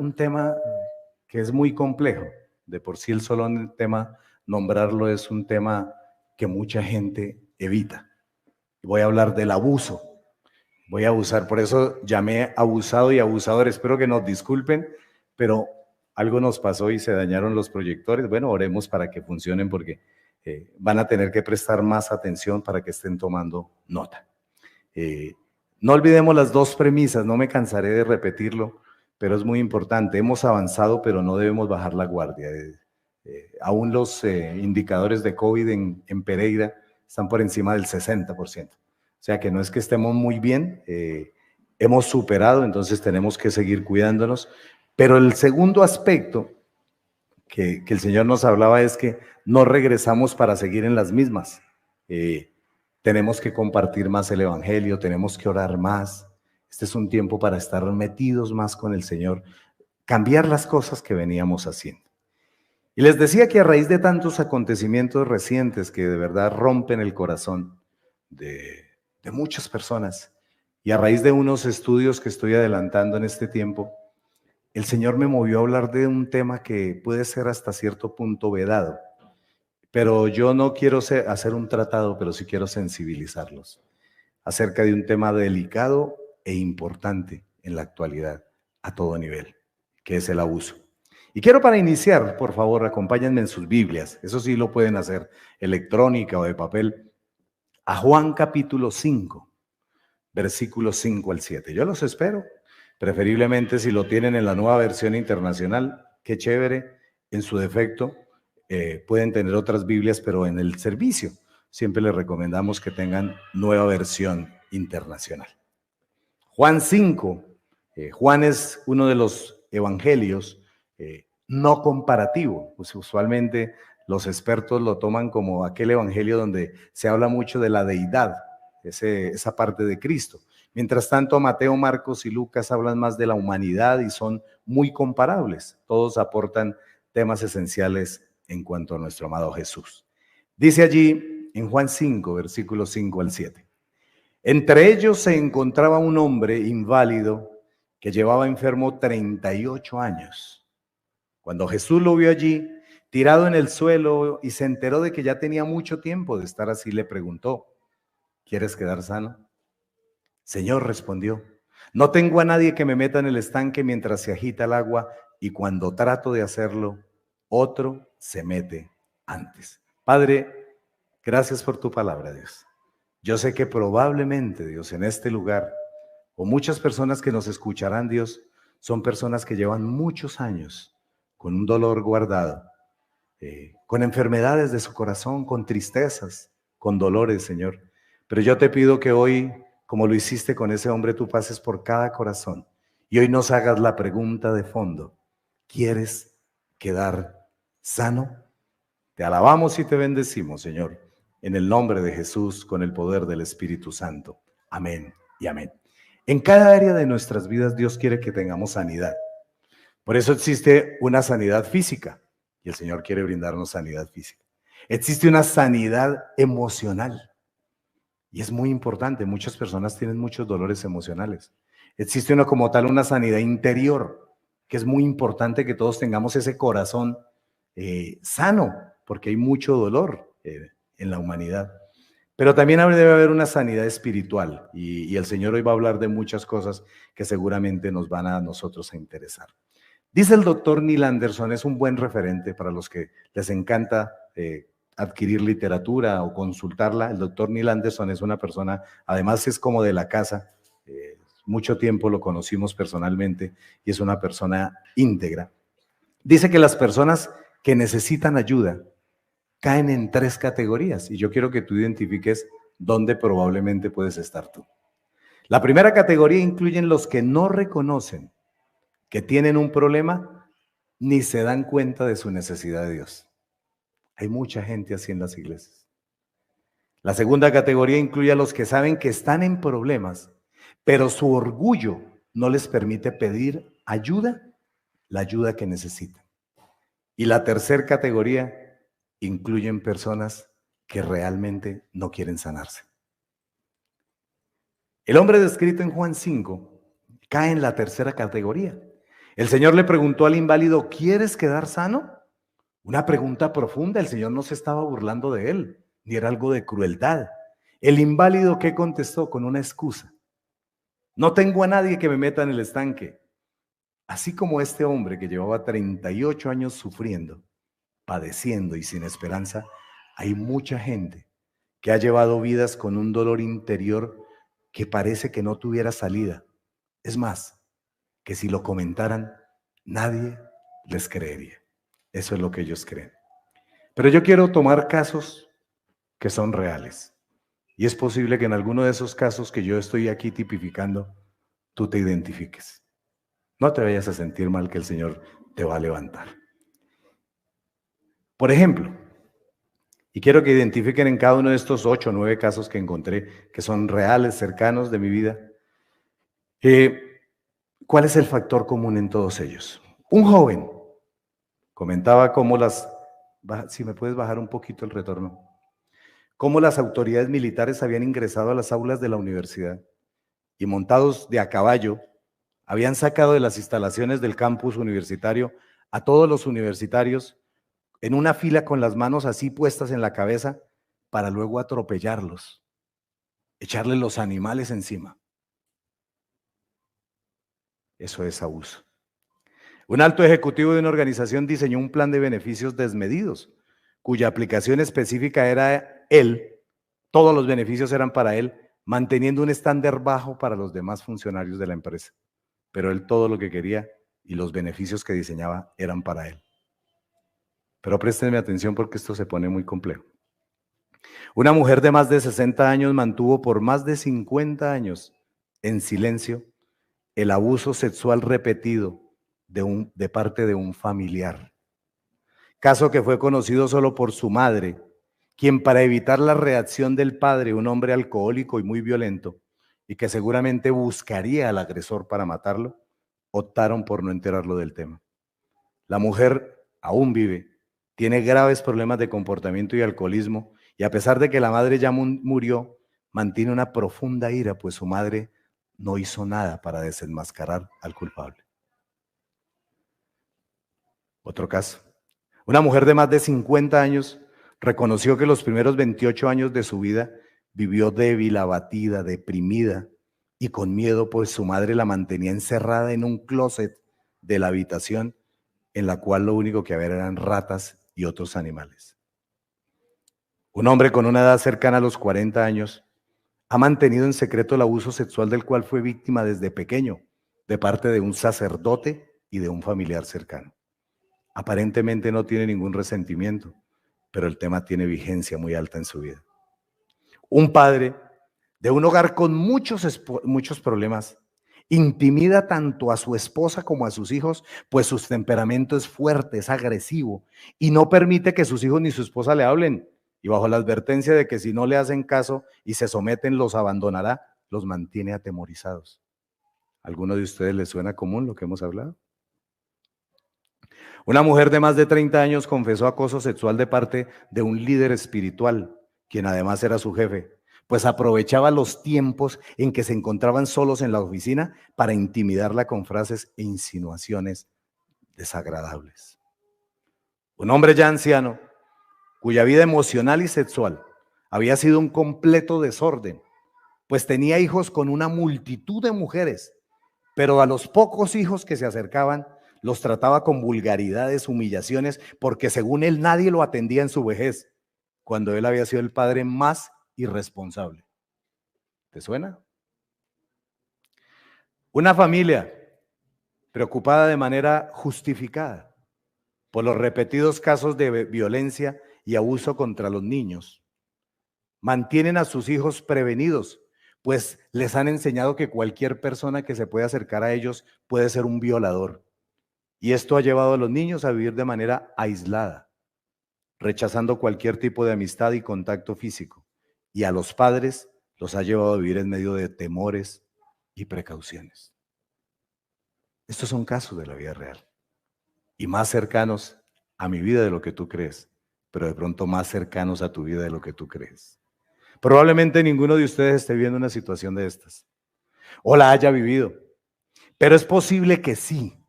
un tema que es muy complejo. De por sí el solo tema, nombrarlo, es un tema que mucha gente evita. Voy a hablar del abuso. Voy a abusar, por eso llamé abusado y abusador. Espero que nos disculpen, pero algo nos pasó y se dañaron los proyectores. Bueno, oremos para que funcionen porque van a tener que prestar más atención para que estén tomando nota. No olvidemos las dos premisas, no me cansaré de repetirlo, pero es muy importante. Hemos avanzado, pero no debemos bajar la guardia. Aún los indicadores de COVID en Pereira están por encima del 60%. O sea que no es que estemos muy bien, hemos superado, entonces tenemos que seguir cuidándonos. Pero el segundo aspecto que el Señor nos hablaba es que no regresamos para seguir en las mismas. Tenemos que compartir más el Evangelio, tenemos que orar más. Este es un tiempo para estar metidos más con el Señor, cambiar las cosas que veníamos haciendo. Y les decía que a raíz de tantos acontecimientos recientes que de verdad rompen el corazón de muchas personas, y a raíz de unos estudios que estoy adelantando en este tiempo, el Señor me movió a hablar de un tema que puede ser hasta cierto punto vedado, pero yo no quiero hacer un tratado, pero sí quiero sensibilizarlos acerca de un tema delicado e importante en la actualidad, a todo nivel, que es el abuso. Y quiero, para iniciar, por favor, acompáñenme en sus Biblias, eso sí lo pueden hacer electrónica o de papel, a Juan capítulo 5, versículos 5 al 7. Yo los espero, preferiblemente si lo tienen en la nueva versión internacional, qué chévere. En su defecto, pueden tener otras Biblias, pero en el servicio siempre les recomendamos que tengan nueva versión internacional. Juan 5, Juan es uno de los evangelios no comparativo. Pues usualmente los expertos lo toman como aquel evangelio donde se habla mucho de la deidad, esa parte de Cristo. Mientras tanto, Mateo, Marcos y Lucas hablan más de la humanidad y son muy comparables. Todos aportan temas esenciales en cuanto a nuestro amado Jesús. Dice allí en Juan 5, versículos 5 al 7. Entre ellos se encontraba un hombre inválido que llevaba enfermo 38 años. Cuando Jesús lo vio allí, tirado en el suelo, y se enteró de que ya tenía mucho tiempo de estar así, le preguntó: ¿quieres quedar sano? Señor, respondió, no tengo a nadie que me meta en el estanque mientras se agita el agua, y cuando trato de hacerlo, otro se mete antes. Padre, gracias por tu palabra, Dios. Yo sé que probablemente, Dios, en este lugar, o muchas personas que nos escucharán, Dios, son personas que llevan muchos años con un dolor guardado, con enfermedades de su corazón, con tristezas, con dolores, Señor. Pero yo te pido que hoy, como lo hiciste con ese hombre, tú pases por cada corazón y hoy nos hagas la pregunta de fondo: ¿quieres quedar sano? Te alabamos y te bendecimos, Señor, en el nombre de Jesús, con el poder del Espíritu Santo. Amén y amén. En cada área de nuestras vidas Dios quiere que tengamos sanidad. Por eso existe una sanidad física y el Señor quiere brindarnos sanidad física. Existe una sanidad emocional y es muy importante. Muchas personas tienen muchos dolores emocionales. Existe como tal una sanidad interior, que es muy importante que todos tengamos ese corazón sano, porque hay mucho dolor en la humanidad. Pero también debe haber una sanidad espiritual y el Señor hoy va a hablar de muchas cosas que seguramente nos van a nosotros a interesar. Dice el doctor Neil Anderson, es un buen referente para los que les encanta adquirir literatura o consultarla. El doctor Neil Anderson es una persona, además es como de la casa, mucho tiempo lo conocimos personalmente y es una persona íntegra. Dice que las personas que necesitan ayuda caen en 3 categorías y yo quiero que tú identifiques dónde probablemente puedes estar tú. La primera categoría incluyen los que no reconocen que tienen un problema ni se dan cuenta de su necesidad de Dios. Hay mucha gente así en las iglesias. La segunda categoría incluye a los que saben que están en problemas, pero su orgullo no les permite pedir ayuda, la ayuda que necesitan. Y la tercera categoría incluyen personas que realmente no quieren sanarse. El hombre descrito en Juan 5 cae en la tercera categoría. El Señor le preguntó al inválido, ¿quieres quedar sano? Una pregunta profunda. El Señor no se estaba burlando de él, ni era algo de crueldad. El inválido, ¿qué contestó? Con una excusa. No tengo a nadie que me meta en el estanque. Así como este hombre que llevaba 38 años sufriendo, padeciendo y sin esperanza, hay mucha gente que ha llevado vidas con un dolor interior que parece que no tuviera salida. Es más, que si lo comentaran, nadie les creería. Eso es lo que ellos creen. Pero yo quiero tomar casos que son reales. Y es posible que en alguno de esos casos que yo estoy aquí tipificando, tú te identifiques. No te vayas a sentir mal, que el Señor te va a levantar. Por ejemplo, y quiero que identifiquen en cada uno de estos 8 o 9 casos que encontré, que son reales, cercanos de mi vida, ¿cuál es el factor común en todos ellos? Un joven comentaba cómo si me puedes bajar un poquito el retorno, cómo las autoridades militares habían ingresado a las aulas de la universidad y montados de a caballo, habían sacado de las instalaciones del campus universitario a todos los universitarios en una fila con las manos así puestas en la cabeza para luego atropellarlos, echarles los animales encima. Eso es abuso. Un alto ejecutivo de una organización diseñó un plan de beneficios desmedidos, cuya aplicación específica era él, todos los beneficios eran para él, manteniendo un estándar bajo para los demás funcionarios de la empresa. Pero él todo lo que quería y los beneficios que diseñaba eran para él. Pero préstenme atención porque esto se pone muy complejo. Una mujer de más de 60 años mantuvo por más de 50 años en silencio el abuso sexual repetido de parte de un familiar. Caso que fue conocido solo por su madre, quien para evitar la reacción del padre, un hombre alcohólico y muy violento, y que seguramente buscaría al agresor para matarlo, optaron por no enterarlo del tema. La mujer aún vive, tiene graves problemas de comportamiento y alcoholismo, y a pesar de que la madre ya murió, mantiene una profunda ira, pues su madre no hizo nada para desenmascarar al culpable. Otro caso. Una mujer de más de 50 años reconoció que los primeros 28 años de su vida vivió débil, abatida, deprimida y con miedo, pues su madre la mantenía encerrada en un closet de la habitación en la cual lo único que había eran ratas y otros animales. Un hombre con una edad cercana a los 40 años ha mantenido en secreto el abuso sexual del cual fue víctima desde pequeño, de parte de un sacerdote y de un familiar cercano. Aparentemente no tiene ningún resentimiento, pero el tema tiene vigencia muy alta en su vida. Un padre de un hogar con muchos problemas intimida tanto a su esposa como a sus hijos, pues su temperamento es fuerte, es agresivo y no permite que sus hijos ni su esposa le hablen. Y bajo la advertencia de que si no le hacen caso y se someten, los abandonará, los mantiene atemorizados. ¿A alguno de ustedes les suena común lo que hemos hablado? Una mujer de más de 30 años confesó acoso sexual de parte de un líder espiritual, quien además era su jefe, pues aprovechaba los tiempos en que se encontraban solos en la oficina para intimidarla con frases e insinuaciones desagradables. Un hombre ya anciano, cuya vida emocional y sexual había sido un completo desorden, pues tenía hijos con una multitud de mujeres, pero a los pocos hijos que se acercaban los trataba con vulgaridades, humillaciones, porque según él nadie lo atendía en su vejez, cuando él había sido el padre más irresponsable. ¿Te suena? Una familia preocupada de manera justificada por los repetidos casos de violencia y abuso contra los niños, mantienen a sus hijos prevenidos, pues les han enseñado que cualquier persona que se pueda acercar a ellos puede ser un violador. Y esto ha llevado a los niños a vivir de manera aislada, rechazando cualquier tipo de amistad y contacto físico. Y a los padres los ha llevado a vivir en medio de temores y precauciones. Estos son casos de la vida real y más cercanos a mi vida de lo que tú crees, pero de pronto más cercanos a tu vida de lo que tú crees. Probablemente ninguno de ustedes esté viviendo una situación de estas o la haya vivido, pero es posible que sí.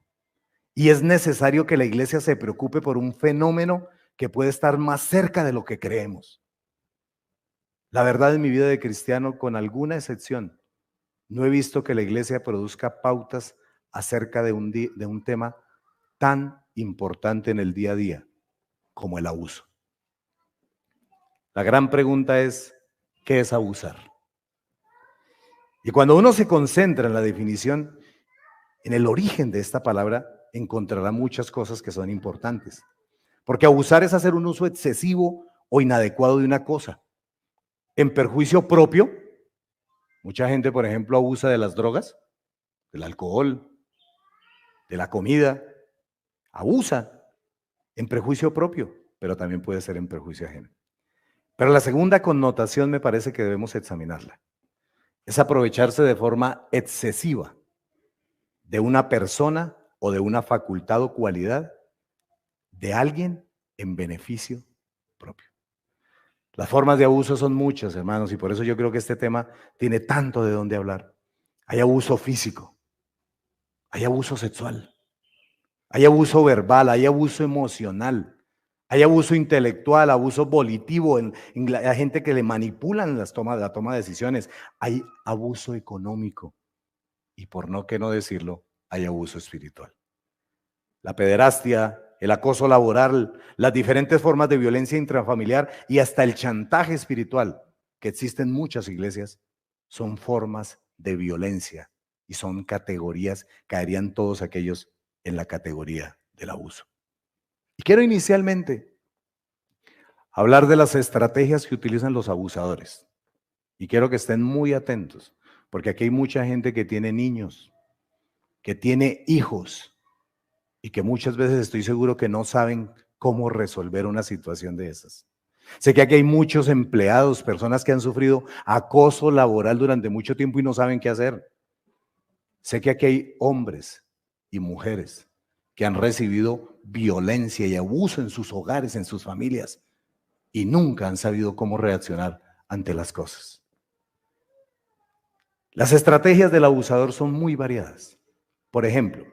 Y es necesario que la iglesia se preocupe por un fenómeno que puede estar más cerca de lo que creemos. La verdad, en mi vida de cristiano, con alguna excepción, no he visto que la iglesia produzca pautas acerca de un tema tan importante en el día a día como el abuso. La gran pregunta es, ¿qué es abusar? Y cuando uno se concentra en la definición, en el origen de esta palabra, encontrará muchas cosas que son importantes. Porque abusar es hacer un uso excesivo o inadecuado de una cosa. En perjuicio propio, mucha gente, por ejemplo, abusa de las drogas, del alcohol, de la comida, abusa en perjuicio propio, pero también puede ser en perjuicio ajeno. Pero la segunda connotación me parece que debemos examinarla. Es aprovecharse de forma excesiva de una persona o de una facultad o cualidad de alguien en beneficio propio. Las formas de abuso son muchas, hermanos, y por eso yo creo que este tema tiene tanto de dónde hablar. Hay abuso físico, hay abuso sexual, hay abuso verbal, hay abuso emocional, hay abuso intelectual, abuso volitivo, hay gente que le manipulan la toma de decisiones, hay abuso económico y por no que no decirlo, hay abuso espiritual. La pederastia, el acoso laboral, las diferentes formas de violencia intrafamiliar y hasta el chantaje espiritual que existen en muchas iglesias son formas de violencia y son categorías, caerían todos aquellos en la categoría del abuso. Y quiero inicialmente hablar de las estrategias que utilizan los abusadores. Y quiero que estén muy atentos, porque aquí hay mucha gente que tiene niños, que tiene hijos, y que muchas veces estoy seguro que no saben cómo resolver una situación de esas. Sé que aquí hay muchos empleados, personas que han sufrido acoso laboral durante mucho tiempo y no saben qué hacer. Sé que aquí hay hombres y mujeres que han recibido violencia y abuso en sus hogares, en sus familias, y nunca han sabido cómo reaccionar ante las cosas. Las estrategias del abusador son muy variadas. Por ejemplo,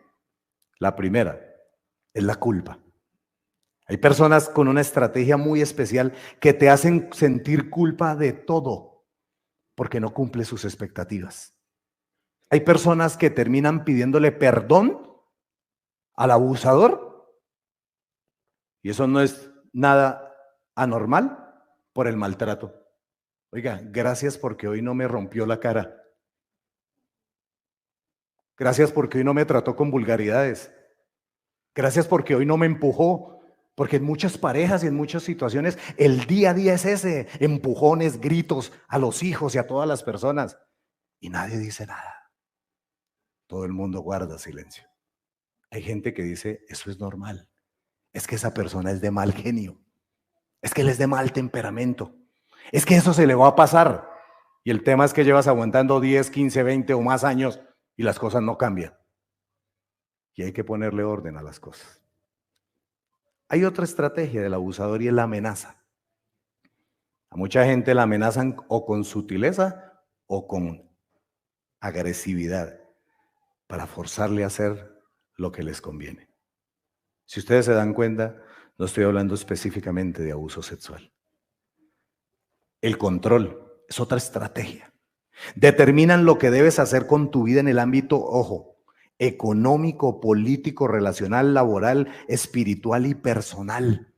la primera es la culpa. Hay personas con una estrategia muy especial que te hacen sentir culpa de todo porque no cumple sus expectativas. Hay personas que terminan pidiéndole perdón al abusador y eso no es nada anormal por el maltrato. Oiga, gracias porque hoy no me rompió la cara. Gracias porque hoy no me trató con vulgaridades. Gracias porque hoy no me empujó. Porque en muchas parejas y en muchas situaciones el día a día es ese, empujones, gritos a los hijos y a todas las personas. Y nadie dice nada. Todo el mundo guarda silencio. Hay gente que dice, eso es normal. Es que esa persona es de mal genio. Es que él es de mal temperamento. Es que eso se le va a pasar. Y el tema es que llevas aguantando 10, 15, 20 o más años y las cosas no cambian. Y hay que ponerle orden a las cosas. Hay otra estrategia del abusador y es la amenaza. A mucha gente la amenazan o con sutileza o con agresividad para forzarle a hacer lo que les conviene. Si ustedes se dan cuenta, no estoy hablando específicamente de abuso sexual. El control es otra estrategia. Determinan lo que debes hacer con tu vida en el ámbito, ojo, económico, político, relacional, laboral, espiritual y personal.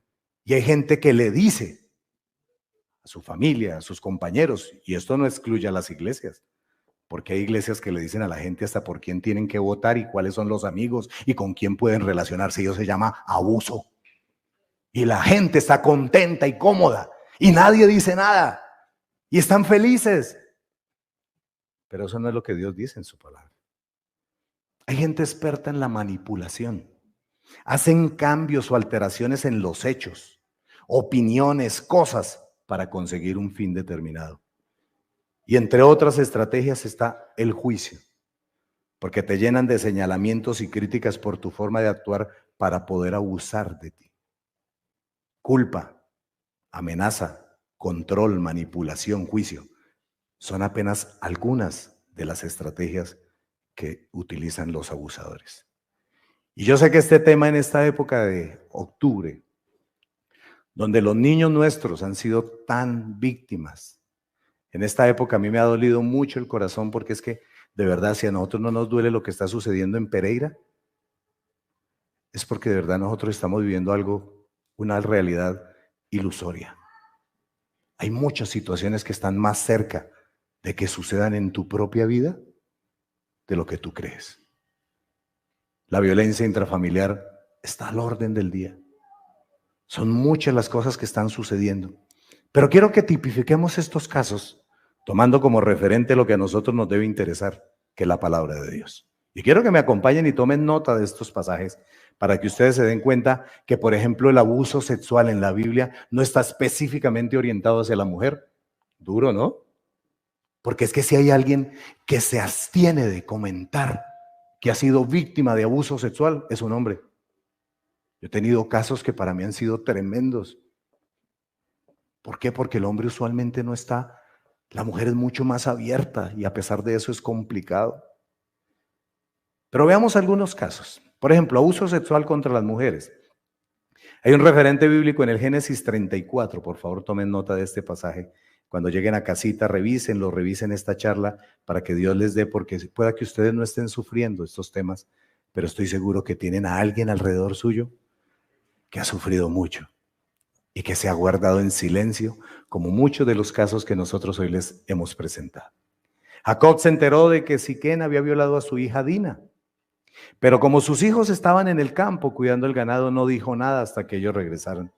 Y hay gente que le dice a su familia, a sus compañeros, y esto no excluye a las iglesias, porque hay iglesias que le dicen a la gente hasta por quién tienen que votar y cuáles son los amigos y con quién pueden relacionarse, y eso se llama abuso. Y la gente está contenta y cómoda, y nadie dice nada, y están felices. Pero eso no es lo que Dios dice en su palabra. Hay gente experta en la manipulación. Hacen cambios o alteraciones en los hechos, opiniones, cosas para conseguir un fin determinado. Y entre otras estrategias está el juicio, porque te llenan de señalamientos y críticas por tu forma de actuar para poder abusar de ti. Culpa, amenaza, control, manipulación, juicio, son apenas algunas de las estrategias que utilizan los abusadores. Y yo sé que este tema en esta época de octubre, donde los niños nuestros han sido tan víctimas, en esta época a mí me ha dolido mucho el corazón porque es que de verdad si a nosotros no nos duele lo que está sucediendo en Pereira, es porque de verdad nosotros estamos viviendo algo, una realidad ilusoria. Hay muchas situaciones que están más cerca de que sucedan en tu propia vida de lo que tú crees. La violencia intrafamiliar está al orden del día. Son muchas las cosas que están sucediendo. Pero quiero que tipifiquemos estos casos tomando como referente lo que a nosotros nos debe interesar, que es la palabra de Dios. Y quiero que me acompañen y tomen nota de estos pasajes para que ustedes se den cuenta que, por ejemplo, el abuso sexual en la Biblia no está específicamente orientado hacia la mujer. Duro, ¿no? Porque es que si hay alguien que se abstiene de comentar que ha sido víctima de abuso sexual, es un hombre. Yo he tenido casos que para mí han sido tremendos. ¿Por qué? Porque el hombre usualmente no está, la mujer es mucho más abierta y a pesar de eso es complicado. Pero veamos algunos casos. Por ejemplo, abuso sexual contra las mujeres. Hay un referente bíblico en el Génesis 34, por favor tomen nota de este pasaje. Cuando lleguen a casita, revisen esta charla para que Dios les dé, porque pueda que ustedes no estén sufriendo estos temas, pero estoy seguro que tienen a alguien alrededor suyo que ha sufrido mucho y que se ha guardado en silencio, como muchos de los casos que nosotros hoy les hemos presentado. Jacob se enteró de que Siquén había violado a su hija Dina, pero como sus hijos estaban en el campo cuidando el ganado, no dijo nada hasta que ellos regresaron.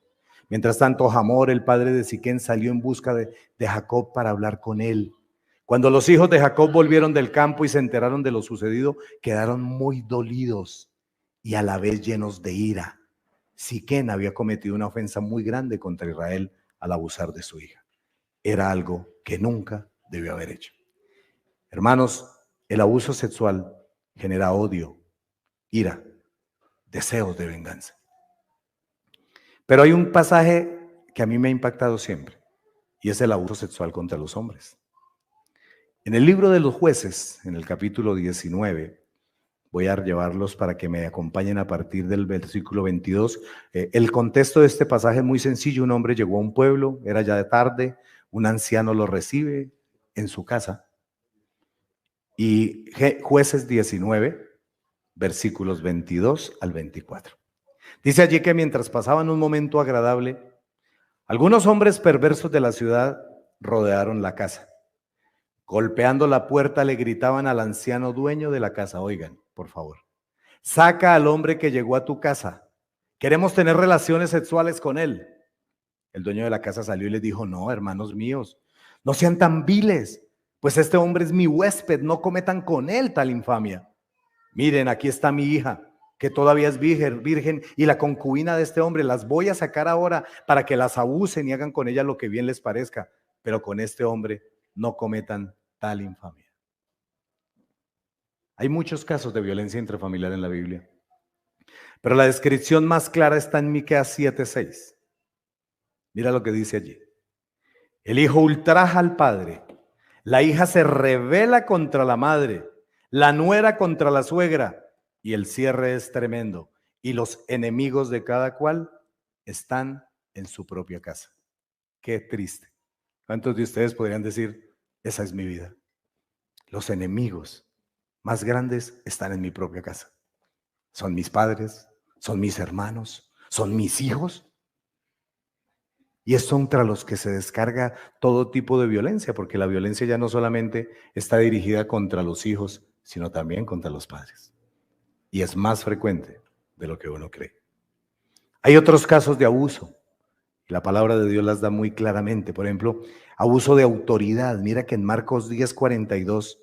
Mientras tanto, Hamor, el padre de Siquén, salió en busca de Jacob para hablar con él. Cuando los hijos de Jacob volvieron del campo y se enteraron de lo sucedido, quedaron muy dolidos y a la vez llenos de ira. Siquén había cometido una ofensa muy grande contra Israel al abusar de su hija. Era algo que nunca debió haber hecho. Hermanos, el abuso sexual genera odio, ira, deseos de venganza. Pero hay un pasaje que a mí me ha impactado siempre, y es el abuso sexual contra los hombres. En el libro de los Jueces, en el capítulo 19, voy a llevarlos para que me acompañen a partir del versículo 22. El contexto de este pasaje es muy sencillo. Un hombre llegó a un pueblo, era ya de tarde, un anciano lo recibe en su casa. Y Jueces 19, versículos 22 al 24. Dice allí que mientras pasaban un momento agradable, algunos hombres perversos de la ciudad rodearon la casa. Golpeando la puerta le gritaban al anciano dueño de la casa: oigan, por favor, saca al hombre que llegó a tu casa. Queremos tener relaciones sexuales con él. El dueño de la casa salió y les dijo: no, hermanos míos, no sean tan viles, pues este hombre es mi huésped, no cometan con él tal infamia. Miren, aquí está mi hija, que todavía es virgen, y la concubina de este hombre. Las voy a sacar ahora para que las abusen y hagan con ella lo que bien les parezca, pero con este hombre no cometan tal infamia. Hay muchos casos de violencia intrafamiliar en la Biblia, pero la descripción más clara está en Miqueas 7:6. Mira lo que dice allí: el hijo ultraja al padre, la hija se rebela contra la madre, la nuera contra la suegra, y el cierre es tremendo, y los enemigos de cada cual están en su propia casa. Qué triste. ¿Cuántos de ustedes podrían decir: esa es mi vida? Los enemigos más grandes están en mi propia casa. Son mis padres, son mis hermanos, son mis hijos. Y es contra los que se descarga todo tipo de violencia, porque la violencia ya no solamente está dirigida contra los hijos, sino también contra los padres. Y es más frecuente de lo que uno cree. Hay otros casos de abuso. La palabra de Dios las da muy claramente. Por ejemplo, abuso de autoridad. Mira que en Marcos 10:42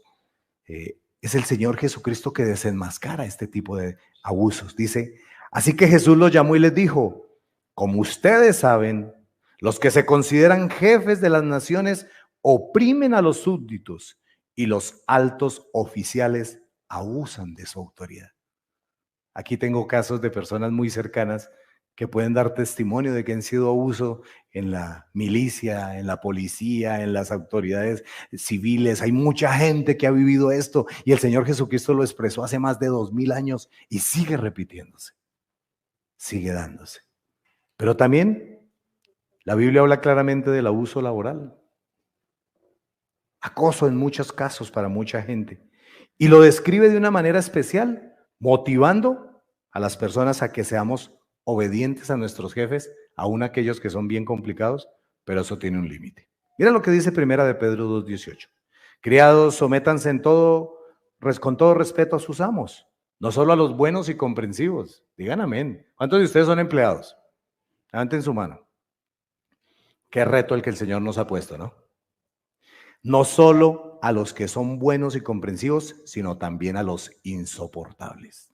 es el Señor Jesucristo que desenmascara este tipo de abusos. Dice: así que Jesús los llamó y les dijo: como ustedes saben, los que se consideran jefes de las naciones oprimen a los súbditos y los altos oficiales abusan de su autoridad. Aquí tengo casos de personas muy cercanas que pueden dar testimonio de que han sido abuso en la milicia, en la policía, en las autoridades civiles. Hay mucha gente que ha vivido esto y el Señor Jesucristo lo expresó hace más de 2000 años y sigue repitiéndose, sigue dándose. Pero también la Biblia habla claramente del abuso laboral, acoso en muchos casos para mucha gente, y lo describe de una manera especial, motivando a las personas a que seamos obedientes a nuestros jefes, aun aquellos que son bien complicados, pero eso tiene un límite. Mira lo que dice Primera de Pedro 2:18. Criados, sométanse en todo, con todo respeto a sus amos, no solo a los buenos y comprensivos. Digan amén. ¿Cuántos de ustedes son empleados? Levanten su mano. Qué reto el que el Señor nos ha puesto, ¿no? No solo a los que son buenos y comprensivos, sino también a los insoportables.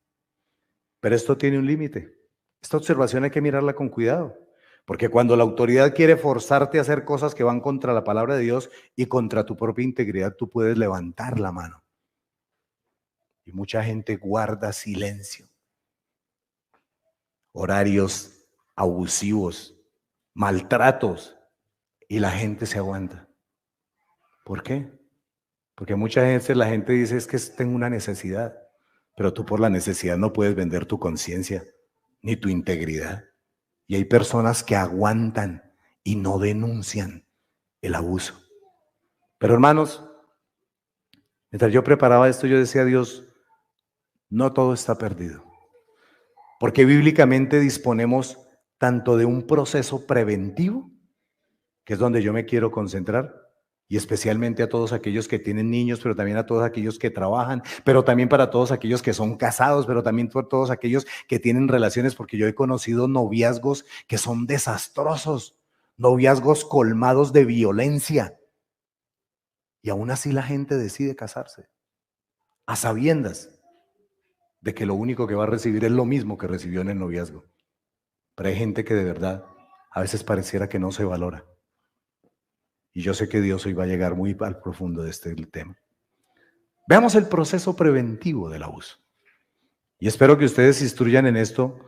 Pero esto tiene un límite. Esta observación hay que mirarla con cuidado, porque cuando la autoridad quiere forzarte a hacer cosas que van contra la palabra de Dios y contra tu propia integridad, tú puedes levantar la mano. Y mucha gente guarda silencio. Horarios abusivos, maltratos, y la gente se aguanta. ¿Por qué? Porque muchas veces la gente dice es que tengo una necesidad, pero tú por la necesidad no puedes vender tu conciencia ni tu integridad. Y hay personas que aguantan y no denuncian el abuso. Pero hermanos, mientras yo preparaba esto, yo decía a Dios, no todo está perdido. Porque bíblicamente disponemos tanto de un proceso preventivo, que es donde yo me quiero concentrar, y especialmente a todos aquellos que tienen niños, pero también a todos aquellos que trabajan, pero también para todos aquellos que son casados, pero también por todos aquellos que tienen relaciones, porque yo he conocido noviazgos que son desastrosos, noviazgos colmados de violencia, y aún así la gente decide casarse, a sabiendas de que lo único que va a recibir es lo mismo que recibió en el noviazgo. Pero hay gente que de verdad a veces pareciera que no se valora. Y yo sé que Dios hoy va a llegar muy al profundo de este tema. Veamos el proceso preventivo del abuso. Y espero que ustedes instruyan en esto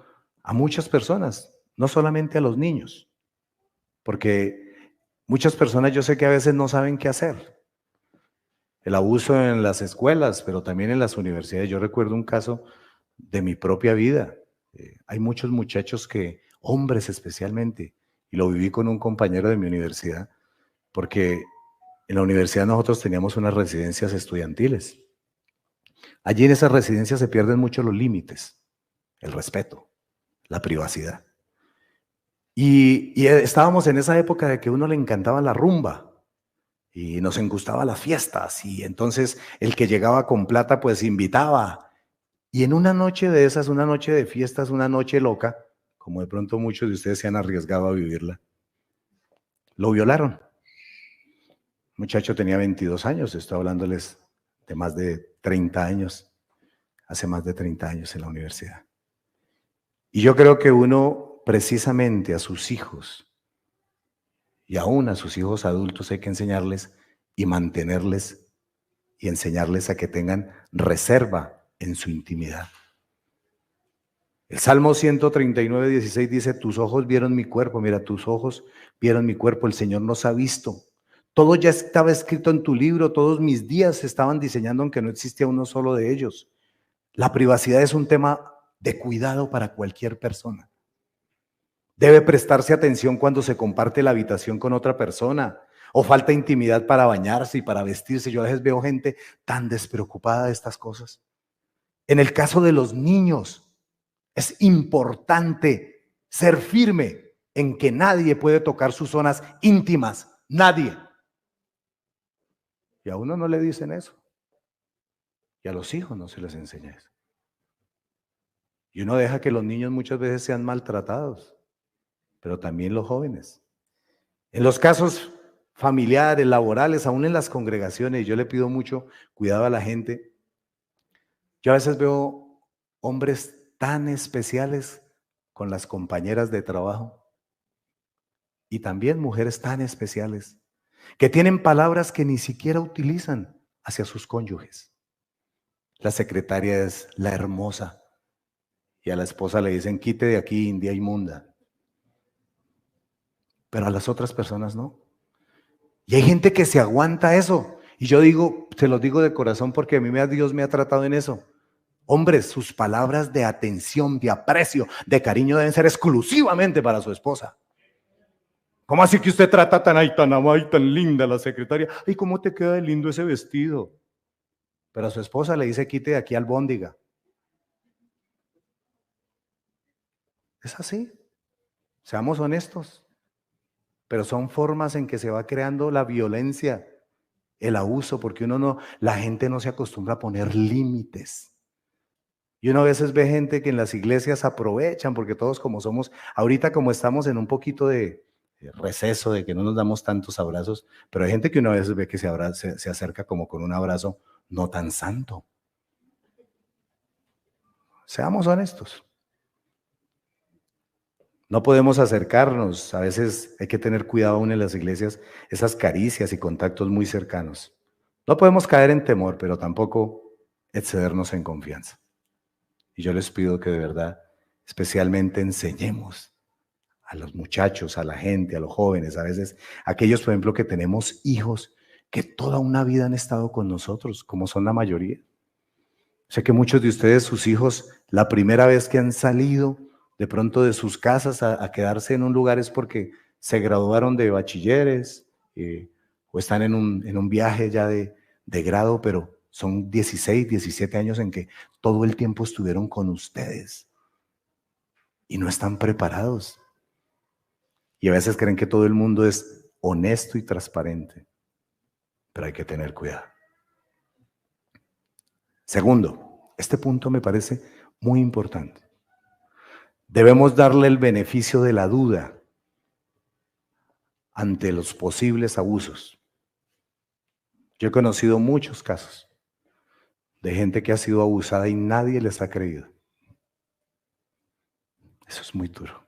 a muchas personas, no solamente a los niños, porque muchas personas yo sé que a veces no saben qué hacer. El abuso en las escuelas, pero también en las universidades. Yo recuerdo un caso de mi propia vida. Hay muchos muchachos que, hombres especialmente, y lo viví con un compañero de mi universidad, porque en la universidad nosotros teníamos unas residencias estudiantiles. Allí en esas residencias se pierden mucho los límites, el respeto, la privacidad. Y estábamos en esa época de que a uno le encantaba la rumba y nos gustaba las fiestas, y entonces el que llegaba con plata pues invitaba. Y en una noche de esas, una noche de fiestas, una noche loca, como de pronto muchos de ustedes se han arriesgado a vivirla, lo violaron. El muchacho tenía 22 años, estoy hablándoles de más de 30 años, hace más de 30 años en la universidad. Y yo creo que uno precisamente a sus hijos y aún a sus hijos adultos hay que enseñarles y mantenerles y enseñarles a que tengan reserva en su intimidad. El Salmo 139:16 dice, tus ojos vieron mi cuerpo, mira, tus ojos vieron mi cuerpo, el Señor nos ha visto. Todo ya estaba escrito en tu libro, todos mis días se estaban diseñando aunque no existía uno solo de ellos. La privacidad es un tema de cuidado para cualquier persona. Debe prestarse atención cuando se comparte la habitación con otra persona o falta intimidad para bañarse y para vestirse. Yo a veces veo gente tan despreocupada de estas cosas. En el caso de los niños, es importante ser firme en que nadie puede tocar sus zonas íntimas, nadie. Y a uno no le dicen eso. Y a los hijos no se les enseña eso. Y uno deja que los niños muchas veces sean maltratados, pero también los jóvenes. En los casos familiares, laborales, aún en las congregaciones, yo le pido mucho cuidado a la gente. Yo a veces veo hombres tan especiales con las compañeras de trabajo y también mujeres tan especiales que tienen palabras que ni siquiera utilizan hacia sus cónyuges. La secretaria es la hermosa Y a la esposa le dicen, quite de aquí, india inmunda. Pero a las otras personas no. Y hay gente que se aguanta eso. Y yo digo, se los digo de corazón porque a mí Dios me ha tratado en eso. Hombres, sus palabras de atención, de aprecio, de cariño deben ser exclusivamente para su esposa. ¿Cómo así que usted trata tan ahí, tan amada y tan linda a la secretaria? Ay, ¿cómo te queda de lindo ese vestido? Pero a su esposa le dice, quite de aquí albóndiga. Es así. Seamos honestos. Pero son formas en que se va creando la violencia, el abuso, porque la gente no se acostumbra a poner límites. Y uno a veces ve gente que en las iglesias aprovechan, porque todos como somos, ahorita como estamos en un poquito de receso, de que no nos damos tantos abrazos, pero hay gente que uno a veces ve que se acerca como con un abrazo no tan santo. Seamos honestos. No podemos acercarnos, a veces hay que tener cuidado aún en las iglesias, esas caricias y contactos muy cercanos. No podemos caer en temor, pero tampoco excedernos en confianza. Y yo les pido que de verdad, especialmente enseñemos a los muchachos, a la gente, a los jóvenes, a veces aquellos, por ejemplo, que tenemos hijos que toda una vida han estado con nosotros, como son la mayoría. Sé que muchos de ustedes, sus hijos, la primera vez que han salido de pronto de sus casas a quedarse en un lugar es porque se graduaron de bachilleres o están en un viaje ya de grado, pero son 16, 17 años en que todo el tiempo estuvieron con ustedes y no están preparados. Y a veces creen que todo el mundo es honesto y transparente, pero hay que tener cuidado. Segundo, este punto me parece muy importante. Debemos darle el beneficio de la duda ante los posibles abusos. Yo he conocido muchos casos de gente que ha sido abusada y nadie les ha creído. Eso es muy duro.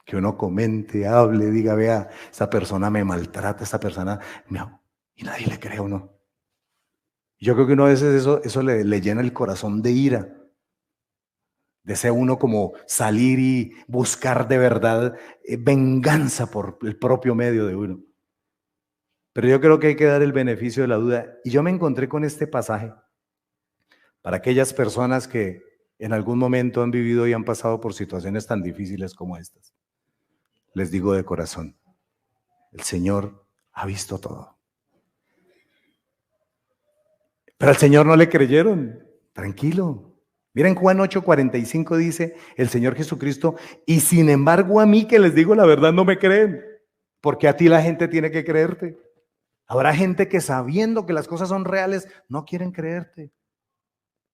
Que uno comente, hable, diga, vea, esta persona me maltrata, esta persona y nadie le cree a uno. Yo creo que uno a veces eso le llena el corazón de ira. Desea uno como salir y buscar de verdad venganza por el propio medio de uno. Pero yo creo que hay que dar el beneficio de la duda. Y yo me encontré con este pasaje para aquellas personas que en algún momento han vivido y han pasado por situaciones tan difíciles como estas. Les digo de corazón, el Señor ha visto todo. Pero al Señor no le creyeron. Tranquilo. Miren, Juan 8:45 dice el Señor Jesucristo, y sin embargo a mí que les digo la verdad no me creen, porque a ti la gente tiene que creerte. Habrá gente que sabiendo que las cosas son reales no quieren creerte.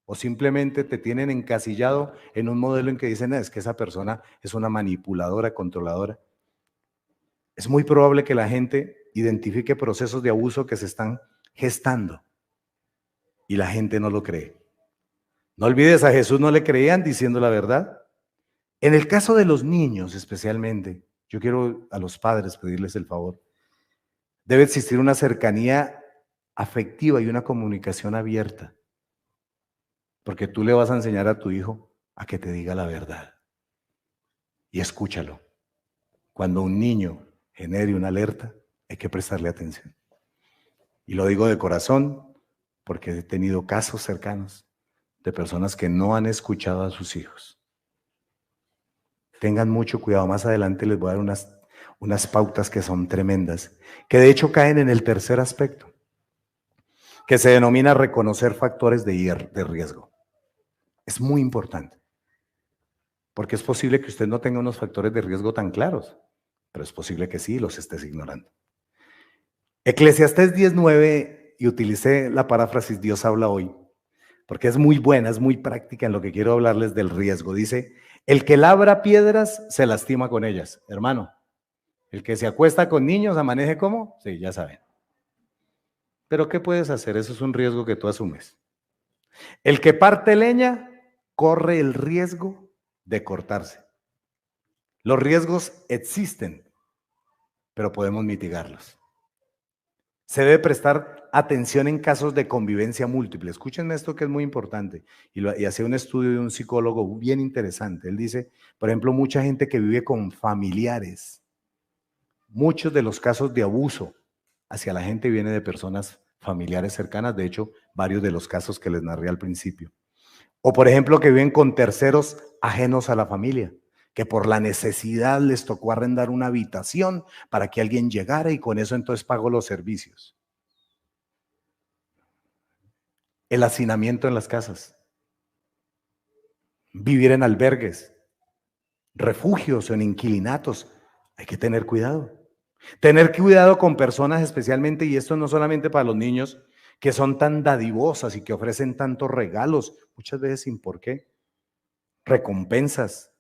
O simplemente te tienen encasillado en un modelo en que dicen, es que esa persona es una manipuladora, controladora. Es muy probable que la gente identifique procesos de abuso que se están gestando y la gente no lo cree. No olvides, a Jesús no le creían diciendo la verdad. En el caso de los niños especialmente, yo quiero a los padres pedirles el favor. Debe existir una cercanía afectiva y una comunicación abierta. Porque tú le vas a enseñar a tu hijo a que te diga la verdad. Y escúchalo. Cuando un niño genere una alerta, hay que prestarle atención. Y lo digo de corazón porque he tenido casos cercanos de personas que no han escuchado a sus hijos. Tengan mucho cuidado. Más adelante les voy a dar unas pautas que son tremendas, que de hecho caen en el tercer aspecto, que se denomina reconocer factores de riesgo. Es muy importante. Porque es posible que usted no tenga unos factores de riesgo tan claros, pero es posible que sí los estés ignorando. Eclesiastés 10:9, y utilicé la paráfrasis Dios habla hoy, porque es muy buena, es muy práctica en lo que quiero hablarles del riesgo. Dice, el que labra piedras se lastima con ellas. Hermano, el que se acuesta con niños amanece ¿cómo? Sí, ya saben. Pero ¿qué puedes hacer? Eso es un riesgo que tú asumes. El que parte leña corre el riesgo de cortarse. Los riesgos existen, pero podemos mitigarlos. Se debe prestar atención en casos de convivencia múltiple. Escúchenme esto que es muy importante. Y hacía un estudio de un psicólogo bien interesante. Él dice, por ejemplo, mucha gente que vive con familiares, muchos de los casos de abuso hacia la gente viene de personas familiares cercanas. De hecho, varios de los casos que les narré al principio. O por ejemplo, que viven con terceros ajenos a la familia, que por la necesidad les tocó arrendar una habitación para que alguien llegara y con eso entonces pagó los servicios. El hacinamiento en las casas, vivir en albergues, refugios o en inquilinatos. Hay que tener cuidado. Tener cuidado con personas especialmente, y esto no solamente para los niños, que son tan dadivosas y que ofrecen tantos regalos, muchas veces sin por qué, recompensas.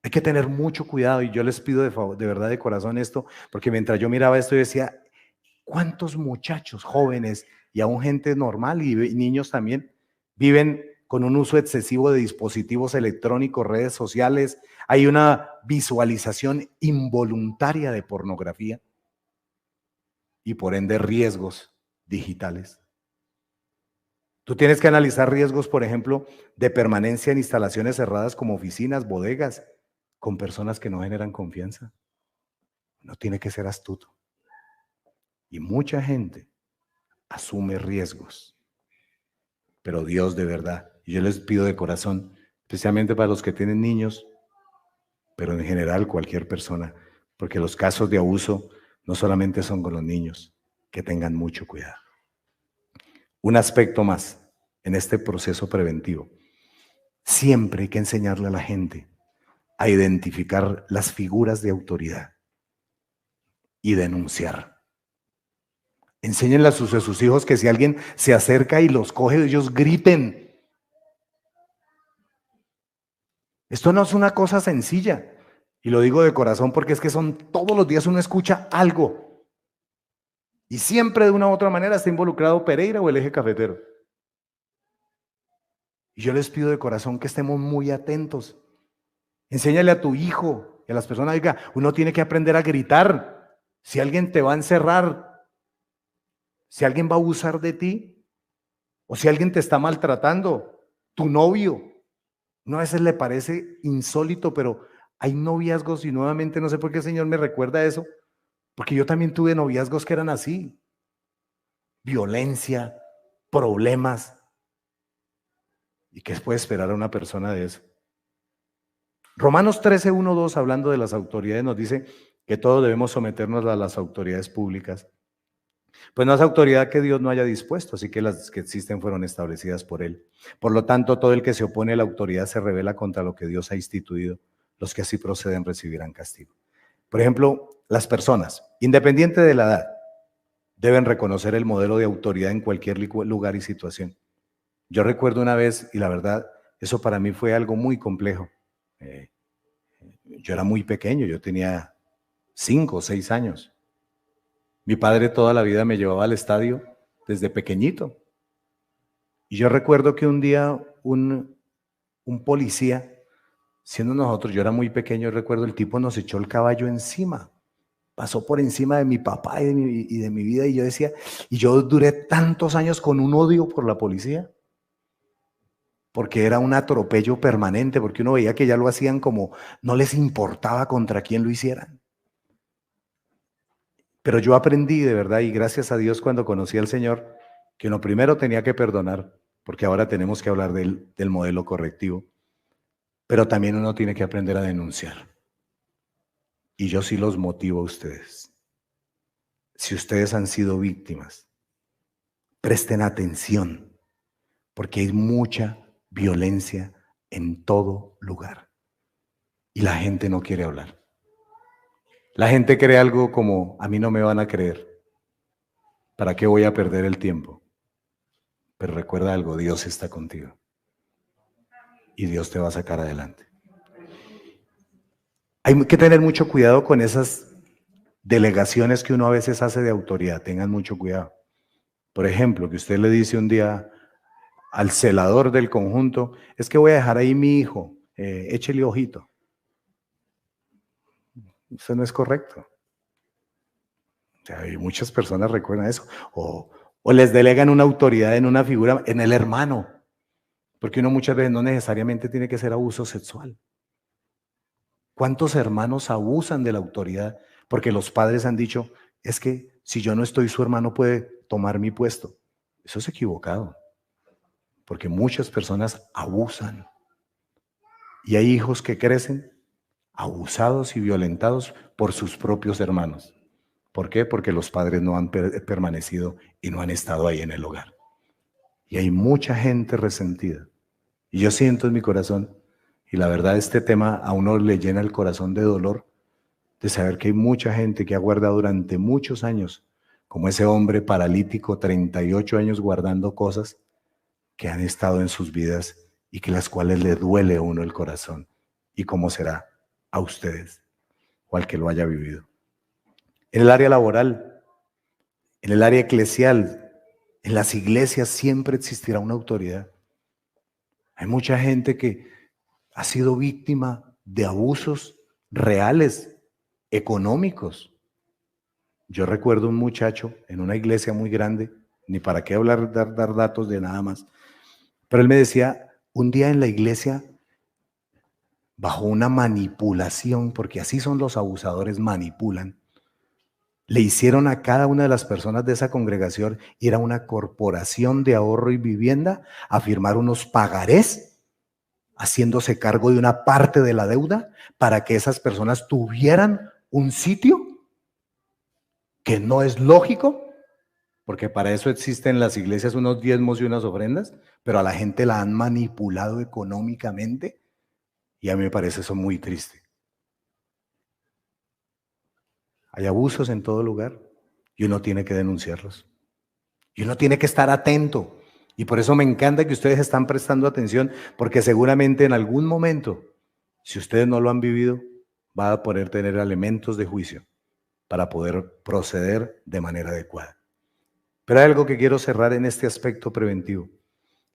Hay que tener mucho cuidado y yo les pido de verdad de corazón esto, porque mientras yo miraba esto yo decía, ¿cuántos muchachos jóvenes y aún gente normal y niños también viven con un uso excesivo de dispositivos electrónicos, redes sociales? Hay una visualización involuntaria de pornografía y por ende riesgos digitales. Tú tienes que analizar riesgos, por ejemplo, de permanencia en instalaciones cerradas como oficinas, bodegas, con personas que no generan confianza. No tiene que ser astuto. Y mucha gente asume riesgos. Pero Dios de verdad, y yo les pido de corazón, especialmente para los que tienen niños, pero en general cualquier persona, porque los casos de abuso no solamente son con los niños, que tengan mucho cuidado. Un aspecto más en este proceso preventivo. Siempre hay que enseñarle a la gente a identificar las figuras de autoridad y denunciar. Enséñenle a sus hijos que si alguien se acerca y los coge, ellos griten. Esto no es una cosa sencilla. Y lo digo de corazón porque es que todos los días uno escucha algo. Y siempre de una u otra manera está involucrado Pereira o el Eje Cafetero. Y yo les pido de corazón que estemos muy atentos. Enséñale a tu hijo y a las personas, oiga, uno tiene que aprender a gritar. Si alguien te va a encerrar, si alguien va a abusar de ti, o si alguien te está maltratando, tu novio. Uno a veces le parece insólito, pero hay noviazgos y nuevamente no sé por qué el Señor me recuerda eso, porque yo también tuve noviazgos que eran así. Violencia, problemas. ¿Y qué puede esperar a una persona de eso? Romanos 13, 1, 2, hablando de las autoridades, nos dice que todos debemos someternos a las autoridades públicas. Pues no es autoridad que Dios no haya dispuesto, así que las que existen fueron establecidas por Él. Por lo tanto, todo el que se opone a la autoridad se rebela contra lo que Dios ha instituido. Los que así proceden recibirán castigo. Por ejemplo, las personas, independiente de la edad, deben reconocer el modelo de autoridad en cualquier lugar y situación. Yo recuerdo una vez, y la verdad, eso para mí fue algo muy complejo. Yo era muy pequeño, yo tenía 5 o 6 años. Mi padre toda la vida me llevaba al estadio desde pequeñito. Y yo recuerdo que un día un policía, siendo nosotros, yo era muy pequeño, recuerdo el tipo nos echó el caballo encima. Pasó por encima de mi papá y de mi vida y yo decía, y yo duré tantos años con un odio por la policía, porque era un atropello permanente, porque uno veía que ya lo hacían como no les importaba contra quién lo hicieran. Pero yo aprendí de verdad y gracias a Dios cuando conocí al Señor, que uno primero tenía que perdonar, porque ahora tenemos que hablar del modelo correctivo, pero también uno tiene que aprender a denunciar. Y yo sí los motivo a ustedes. Si ustedes han sido víctimas, presten atención, porque hay mucha violencia en todo lugar. Y la gente no quiere hablar. La gente cree algo como, a mí no me van a creer. ¿Para qué voy a perder el tiempo? Pero recuerda algo, Dios está contigo. Y Dios te va a sacar adelante. Hay que tener mucho cuidado con esas delegaciones que uno a veces hace de autoridad. Tengan mucho cuidado. Por ejemplo, que usted le dice un día al celador del conjunto, es que voy a dejar ahí mi hijo, échele ojito. Eso no es correcto. sea, y muchas personas recuerdan eso. O les delegan una autoridad en una figura, en el hermano. Porque uno muchas veces no necesariamente tiene que ser abuso sexual. ¿Cuántos hermanos abusan de la autoridad? Porque los padres han dicho, es que si yo no estoy, su hermano puede tomar mi puesto. Eso es equivocado. Porque muchas personas abusan. Y hay hijos que crecen abusados y violentados por sus propios hermanos. ¿Por qué? Porque los padres no han permanecido y no han estado ahí en el hogar. Y hay mucha gente resentida. Y yo siento en mi corazón, y la verdad este tema a uno le llena el corazón de dolor, de saber que hay mucha gente que ha guardado durante muchos años, como ese hombre paralítico, 38 años guardando cosas que han estado en sus vidas y que las cuales le duele a uno el corazón. ¿Y cómo será a ustedes o al que lo haya vivido? En el área laboral, en el área eclesial, en las iglesias siempre existirá una autoridad. Hay mucha gente que ha sido víctima de abusos reales, económicos. Yo recuerdo un muchacho en una iglesia muy grande, ni para qué hablar, dar datos de nada más, pero él me decía, un día en la iglesia, bajo una manipulación, porque así son los abusadores, manipulan, le hicieron a cada una de las personas de esa congregación ir a una corporación de ahorro y vivienda a firmar unos pagarés, haciéndose cargo de una parte de la deuda para que esas personas tuvieran un sitio, que no es lógico, porque para eso existen las iglesias unos diezmos y unas ofrendas, pero a la gente la han manipulado económicamente y a mí me parece eso muy triste. Hay abusos en todo lugar y uno tiene que denunciarlos. Y uno tiene que estar atento. Y por eso me encanta que ustedes están prestando atención, porque seguramente en algún momento, si ustedes no lo han vivido, va a poder tener elementos de juicio para poder proceder de manera adecuada. Pero hay algo que quiero cerrar en este aspecto preventivo.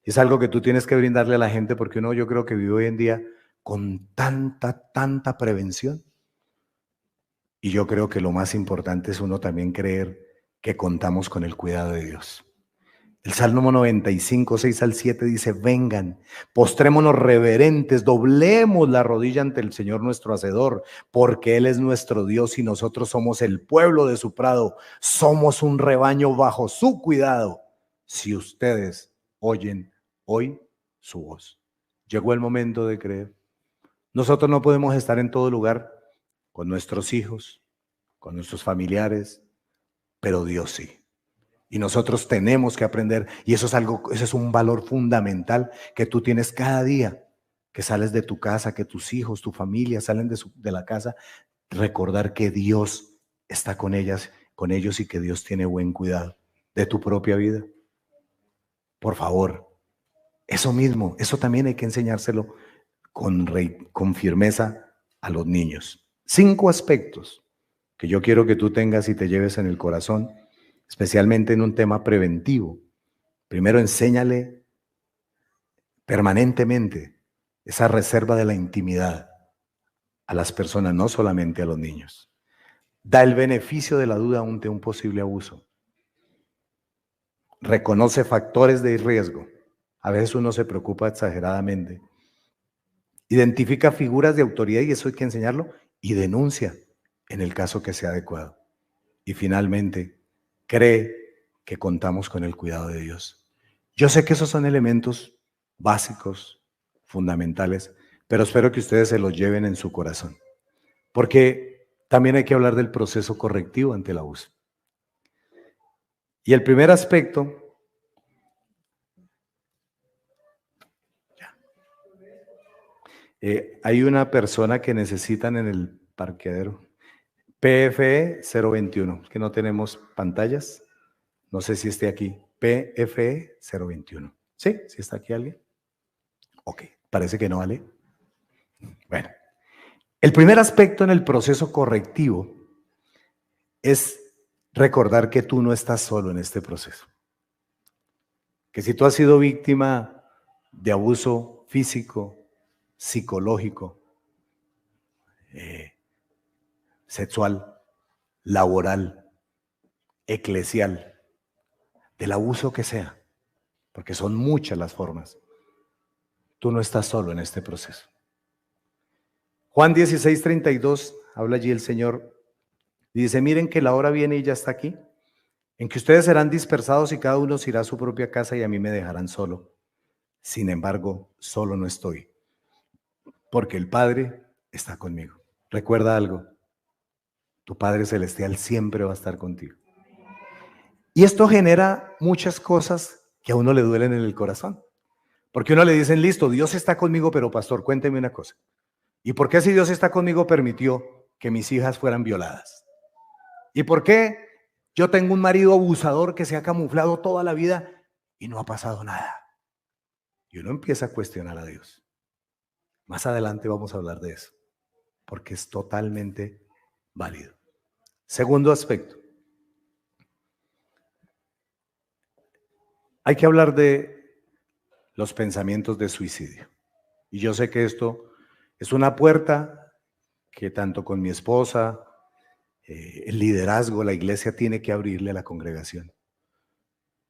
Es algo que tú tienes que brindarle a la gente, porque uno, yo creo que vive hoy en día con tanta prevención. Y yo creo que lo más importante es uno también creer que contamos con el cuidado de Dios. El Salmo 95, 6 al 7 dice, vengan, postrémonos reverentes, doblemos la rodilla ante el Señor nuestro Hacedor, porque Él es nuestro Dios y nosotros somos el pueblo de su prado, somos un rebaño bajo su cuidado. Si ustedes oyen hoy su voz. Llegó el momento de creer. Nosotros no podemos estar en todo lugar con nuestros hijos, con nuestros familiares, pero Dios sí. Y nosotros tenemos que aprender, y eso es un valor fundamental que tú tienes cada día, que sales de tu casa, que tus hijos, tu familia salen de la casa, recordar que Dios está con ellos y que Dios tiene buen cuidado de tu propia vida. Por favor, eso mismo, eso también hay que enseñárselo con firmeza a los niños. 5 aspectos que yo quiero que tú tengas y te lleves en el corazón, especialmente en un tema preventivo. Primero, enséñale permanentemente esa reserva de la intimidad a las personas, no solamente a los niños. Da el beneficio de la duda ante un posible abuso. Reconoce factores de riesgo. A veces uno se preocupa exageradamente. Identifica figuras de autoridad, y eso hay que enseñarlo, y denuncia en el caso que sea adecuado. Y finalmente, cree que contamos con el cuidado de Dios. Yo sé que esos son elementos básicos, fundamentales, pero espero que ustedes se los lleven en su corazón, porque también hay que hablar del proceso correctivo ante el abuso. Y el primer aspecto, hay una persona que necesitan en el parqueadero, PFE 021, que no tenemos pantallas, no sé si esté aquí, PFE 021. ¿Sí? ¿Sí está aquí alguien? Ok, parece que no, ¿vale? Bueno, el primer aspecto en el proceso correctivo es recordar que tú no estás solo en este proceso. Que si tú has sido víctima de abuso físico, psicológico, sexual, laboral, eclesial, del abuso que sea, porque son muchas las formas. Tú no estás solo en este proceso. Juan 16:32, habla allí el Señor, dice, miren que la hora viene y ya está aquí, en que ustedes serán dispersados y cada uno se irá a su propia casa y a mí me dejarán solo. Sin embargo, solo no estoy, porque el Padre está conmigo. Recuerda algo, tu Padre Celestial siempre va a estar contigo. Y esto genera muchas cosas que a uno le duelen en el corazón. Porque a uno le dicen, listo, Dios está conmigo, pero pastor, cuénteme una cosa. ¿Y por qué si Dios está conmigo permitió que mis hijas fueran violadas? ¿Y por qué yo tengo un marido abusador que se ha camuflado toda la vida y no ha pasado nada? Y uno empieza a cuestionar a Dios. Más adelante vamos a hablar de eso, porque es totalmente válido. Segundo aspecto. Hay que hablar de los pensamientos de suicidio. Y yo sé que esto es una puerta que tanto con mi esposa, el liderazgo, la iglesia tiene que abrirle a la congregación.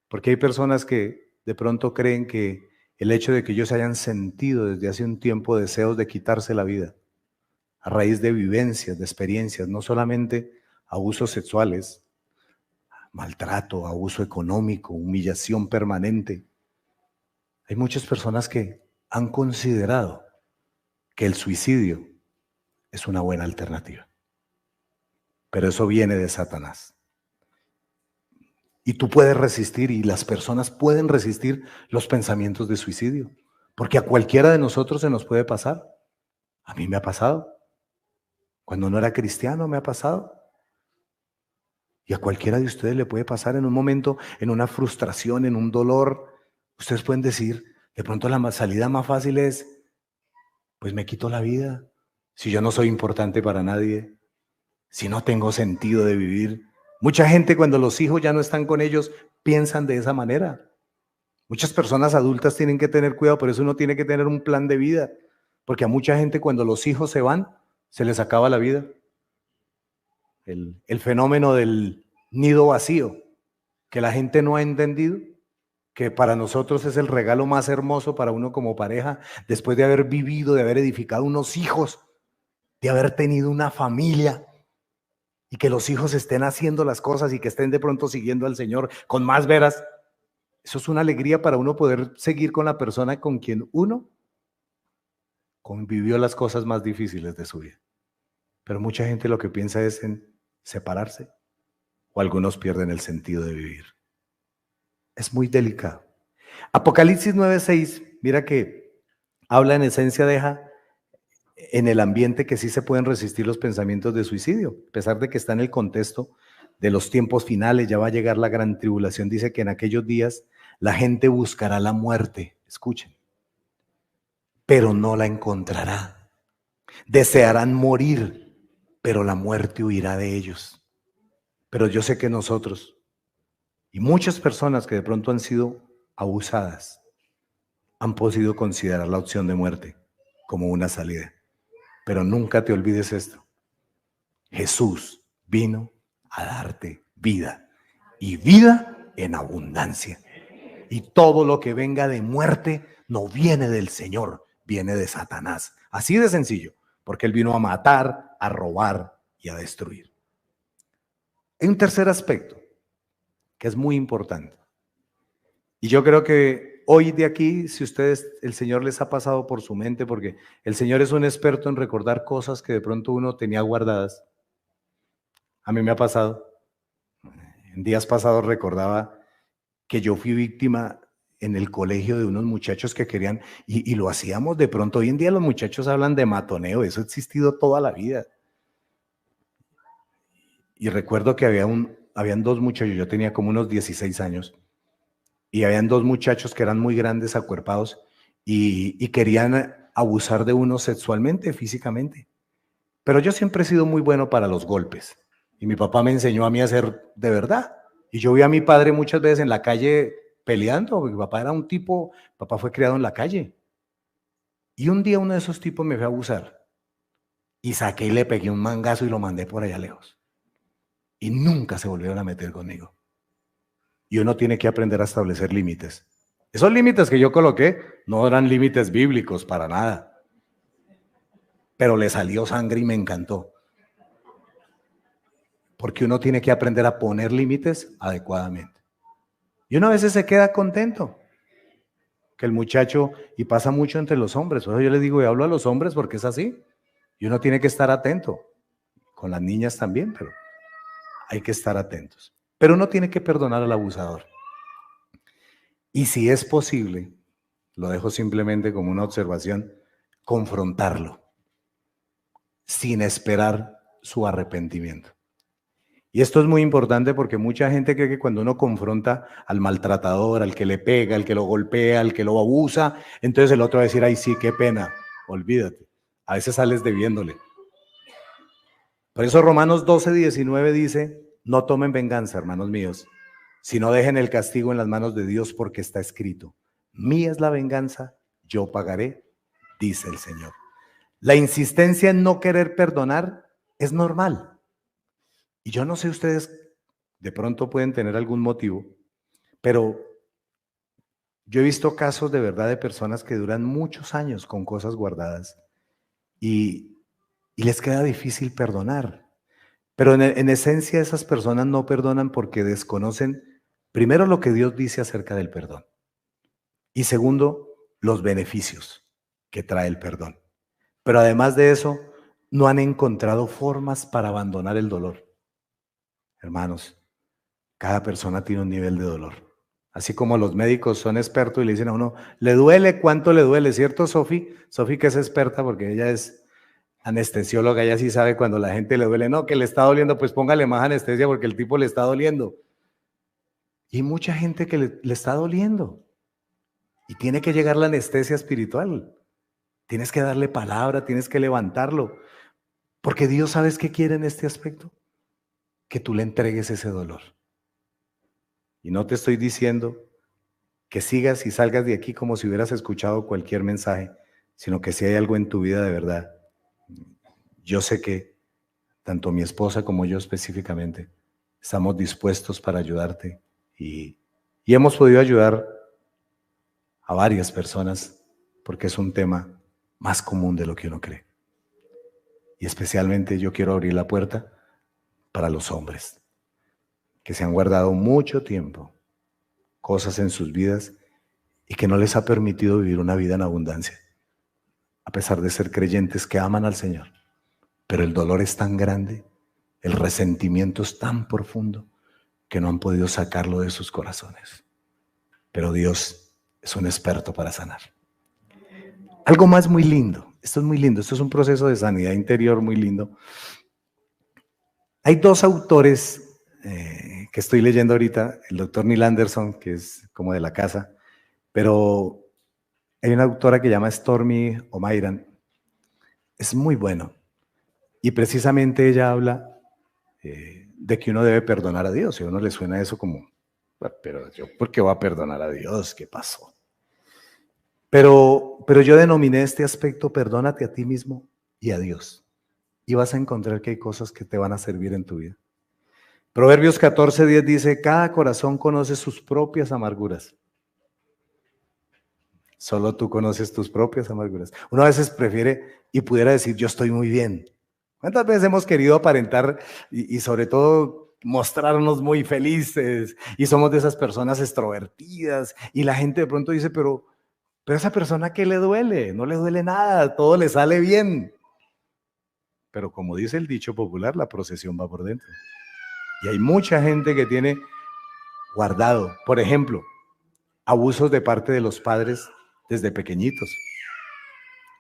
Porque hay personas que de pronto creen que el hecho de que ellos hayan sentido desde hace un tiempo deseos de quitarse la vida, a raíz de vivencias, de experiencias, no solamente abusos sexuales, maltrato, abuso económico, humillación permanente. Hay muchas personas que han considerado que el suicidio es una buena alternativa. Pero eso viene de Satanás. Y tú puedes resistir y las personas pueden resistir los pensamientos de suicidio. Porque a cualquiera de nosotros se nos puede pasar. A mí me ha pasado. Cuando no era cristiano me ha pasado. Y a cualquiera de ustedes le puede pasar en un momento, en una frustración, en un dolor. Ustedes pueden decir, de pronto la salida más fácil es, pues me quito la vida. Si yo no soy importante para nadie, si no tengo sentido de vivir. Mucha gente cuando los hijos ya no están con ellos piensan de esa manera. Muchas personas adultas tienen que tener cuidado, por eso uno tiene que tener un plan de vida, porque a mucha gente cuando los hijos se van, se les acaba la vida. El fenómeno del nido vacío, que la gente no ha entendido, que para nosotros es el regalo más hermoso para uno como pareja, después de haber vivido, de haber edificado unos hijos, de haber tenido una familia, y que los hijos estén haciendo las cosas y que estén de pronto siguiendo al Señor con más veras. Eso es una alegría para uno poder seguir con la persona con quien uno convivió las cosas más difíciles de su vida. Pero mucha gente lo que piensa es en separarse, o algunos pierden el sentido de vivir. Es muy delicado. Apocalipsis 9:6, mira que habla en esencia, deja en el ambiente que sí se pueden resistir los pensamientos de suicidio, a pesar de que está en el contexto de los tiempos finales, ya va a llegar la gran tribulación, dice que en aquellos días la gente buscará la muerte, escuchen, pero no la encontrará. Desearán morir, pero la muerte huirá de ellos. Pero yo sé que nosotros y muchas personas que de pronto han sido abusadas han podido considerar la opción de muerte como una salida. Pero nunca te olvides esto. Jesús vino a darte vida y vida en abundancia. Y todo lo que venga de muerte no viene del Señor, viene de Satanás. Así de sencillo, porque Él vino a matar, a robar y a destruir. Hay un tercer aspecto que es muy importante. Y yo creo que hoy de aquí, si ustedes, el Señor les ha pasado por su mente, porque el Señor es un experto en recordar cosas que de pronto uno tenía guardadas. A mí me ha pasado. En días pasados recordaba que yo fui víctima en el colegio de unos muchachos que querían, y lo hacíamos de pronto. Hoy en día los muchachos hablan de matoneo, eso ha existido toda la vida. Y recuerdo que habían dos muchachos, yo tenía como unos 16 años, y habían dos muchachos que eran muy grandes, acuerpados, y querían abusar de uno sexualmente, físicamente. Pero yo siempre he sido muy bueno para los golpes, y mi papá me enseñó a mí a hacer de verdad. Y yo vi a mi padre muchas veces en la calle peleando, porque mi papá era un tipo, papá fue criado en la calle. Y un día uno de esos tipos me fue a abusar, y saqué y le pegué un mangazo y lo mandé por allá lejos. y nunca se volvieron a meter conmigo. Y uno tiene que aprender a establecer límites. Esos límites que yo coloqué no eran límites bíblicos para nada, pero le salió sangre y me encantó. Porque uno tiene que aprender a poner límites adecuadamente. Y uno a veces se queda contento. Que el muchacho, y pasa mucho entre los hombres, por eso yo les digo y hablo a los hombres porque es así. Y uno tiene que estar atento. Con las niñas también, pero hay que estar atentos. Pero uno tiene que perdonar al abusador. Y si es posible, lo dejo simplemente como una observación, confrontarlo sin esperar su arrepentimiento. Y esto es muy importante porque mucha gente cree que cuando uno confronta al maltratador, al que le pega, al que lo golpea, al que lo abusa, entonces el otro va a decir, ay sí, qué pena, olvídate. A veces sales debiéndole. Por eso Romanos 12:19 dice, no tomen venganza, hermanos míos, sino dejen el castigo en las manos de Dios porque está escrito, mía es la venganza, yo pagaré, dice el Señor. La insistencia en no querer perdonar es normal. Y yo no sé ustedes, de pronto pueden tener algún motivo, pero yo he visto casos de verdad de personas que duran muchos años con cosas guardadas y les queda difícil perdonar. Pero en esencia esas personas no perdonan porque desconocen primero lo que Dios dice acerca del perdón y segundo los beneficios que trae el perdón. Pero además de eso, no han encontrado formas para abandonar el dolor. Hermanos, cada persona tiene un nivel de dolor. Así como los médicos son expertos y le dicen a uno, ¿le duele? ¿Cuánto le duele? ¿Cierto, Sofi? Sofi que es experta porque ella es anestesióloga, ella sí sabe cuando la gente le duele. No, que le está doliendo, pues póngale más anestesia porque el tipo le está doliendo. Y hay mucha gente que le está doliendo. Y tiene que llegar la anestesia espiritual. Tienes que darle palabra, tienes que levantarlo. Porque Dios, ¿sabes qué quiere en este aspecto? Que tú le entregues ese dolor. Y no te estoy diciendo que sigas y salgas de aquí como si hubieras escuchado cualquier mensaje, sino que si hay algo en tu vida de verdad. Yo sé que tanto mi esposa como yo específicamente estamos dispuestos para ayudarte y hemos podido ayudar a varias personas porque es un tema más común de lo que uno cree. Y especialmente yo quiero abrir la puerta para los hombres que se han guardado mucho tiempo cosas en sus vidas y que no les ha permitido vivir una vida en abundancia, a pesar de ser creyentes que aman al Señor. Pero el dolor es tan grande, el resentimiento es tan profundo que no han podido sacarlo de sus corazones. Pero Dios es un experto para sanar. Algo más muy lindo, esto es muy lindo, esto es un proceso de sanidad interior muy lindo. Hay dos autores que estoy leyendo ahorita, el doctor Neil Anderson, que es como de la casa, pero hay una autora que se llama Stormy O'Mairan, es muy bueno, y precisamente ella habla de que uno debe perdonar a Dios, y a uno le suena eso como, pero yo, ¿por qué voy a perdonar a Dios? ¿Qué pasó? Pero yo denominé este aspecto, perdónate a ti mismo y a Dios, y vas a encontrar que hay cosas que te van a servir en tu vida. Proverbios 14:10 dice, cada corazón conoce sus propias amarguras. Solo tú conoces tus propias amarguras. Uno a veces prefiere y pudiera decir, yo estoy muy bien. ¿Cuántas veces hemos querido aparentar y sobre todo mostrarnos muy felices y somos de esas personas extrovertidas y la gente de pronto dice, pero a esa persona ¿qué le duele? No le duele nada, todo le sale bien. Pero como dice el dicho popular, la procesión va por dentro. Y hay mucha gente que tiene guardado, por ejemplo, abusos de parte de los padres desde pequeñitos.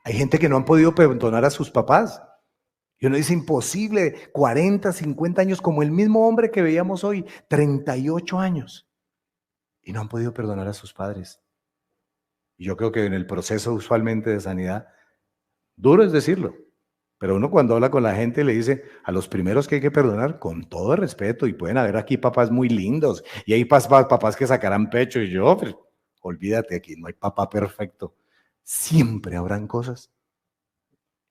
Hay gente que no han podido perdonar a sus papás. Y uno dice, imposible, 40, 50 años, como el mismo hombre que veíamos hoy, 38 años. Y no han podido perdonar a sus padres. Y yo creo que en el proceso usualmente de sanidad, duro es decirlo, pero uno cuando habla con la gente le dice a los primeros que hay que perdonar con todo el respeto, y pueden haber aquí papás muy lindos, y hay papás que sacarán pecho, y yo, pues, olvídate, aquí no hay papá perfecto. Siempre habrán cosas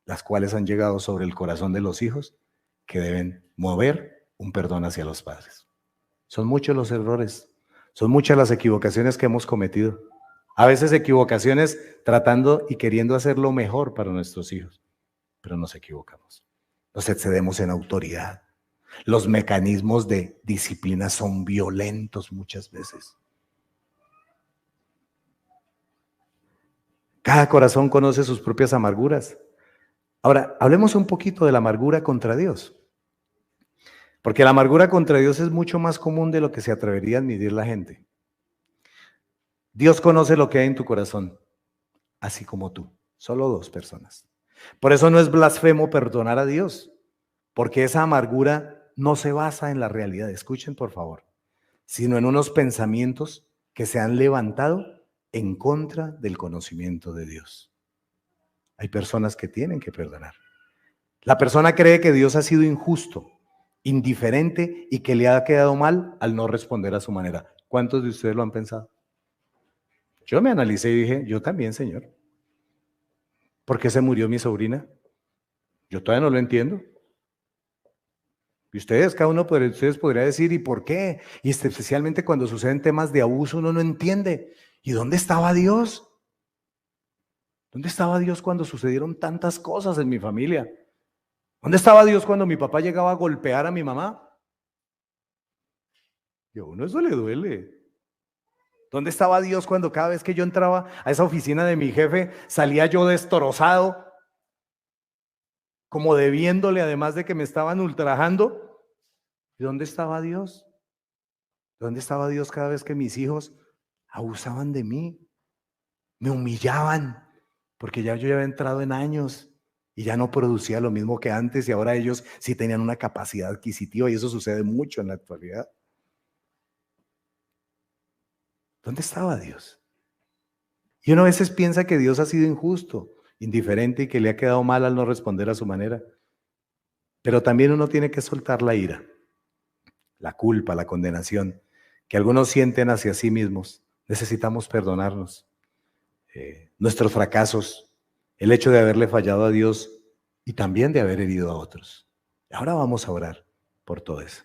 las cuales han llegado sobre el corazón de los hijos que deben mover un perdón hacia los padres. Son muchos los errores, son muchas las equivocaciones que hemos cometido. A veces equivocaciones tratando y queriendo hacer lo mejor para nuestros hijos, pero nos equivocamos. Nos excedemos en autoridad. Los mecanismos de disciplina son violentos muchas veces. Cada corazón conoce sus propias amarguras. Ahora, hablemos un poquito de la amargura contra Dios. Porque la amargura contra Dios es mucho más común de lo que se atrevería a admitir la gente. Dios conoce lo que hay en tu corazón, así como tú. Solo dos personas. Por eso no es blasfemo perdonar a Dios, porque esa amargura no se basa en la realidad, escuchen por favor, sino en unos pensamientos que se han levantado en contra del conocimiento de Dios. Hay personas que tienen que perdonar. La persona cree que Dios ha sido injusto, indiferente y que le ha quedado mal al no responder a su manera. ¿Cuántos de ustedes lo han pensado? Yo me analicé y dije, yo también, Señor. ¿Por qué se murió mi sobrina? Yo todavía no lo entiendo. Y ustedes, cada uno de ustedes podría decir, ¿y por qué? Y especialmente cuando suceden temas de abuso, uno no entiende. ¿Y dónde estaba Dios? ¿Dónde estaba Dios cuando sucedieron tantas cosas en mi familia? ¿Dónde estaba Dios cuando mi papá llegaba a golpear a mi mamá? Y a uno eso le duele. ¿Dónde estaba Dios cuando cada vez que yo entraba a esa oficina de mi jefe salía yo destrozado, como debiéndole, además de que me estaban ultrajando? ¿Y dónde estaba Dios? ¿Dónde estaba Dios cada vez que mis hijos abusaban de mí? Me humillaban, porque ya yo ya había entrado en años y ya no producía lo mismo que antes y ahora ellos sí tenían una capacidad adquisitiva y eso sucede mucho en la actualidad. ¿Dónde estaba Dios? Y uno a veces piensa que Dios ha sido injusto, indiferente y que le ha quedado mal al no responder a su manera. Pero también uno tiene que soltar la ira, la culpa, la condenación que algunos sienten hacia sí mismos. Necesitamos perdonarnos. Nuestros fracasos, el hecho de haberle fallado a Dios y también de haber herido a otros. Ahora vamos a orar por todo eso.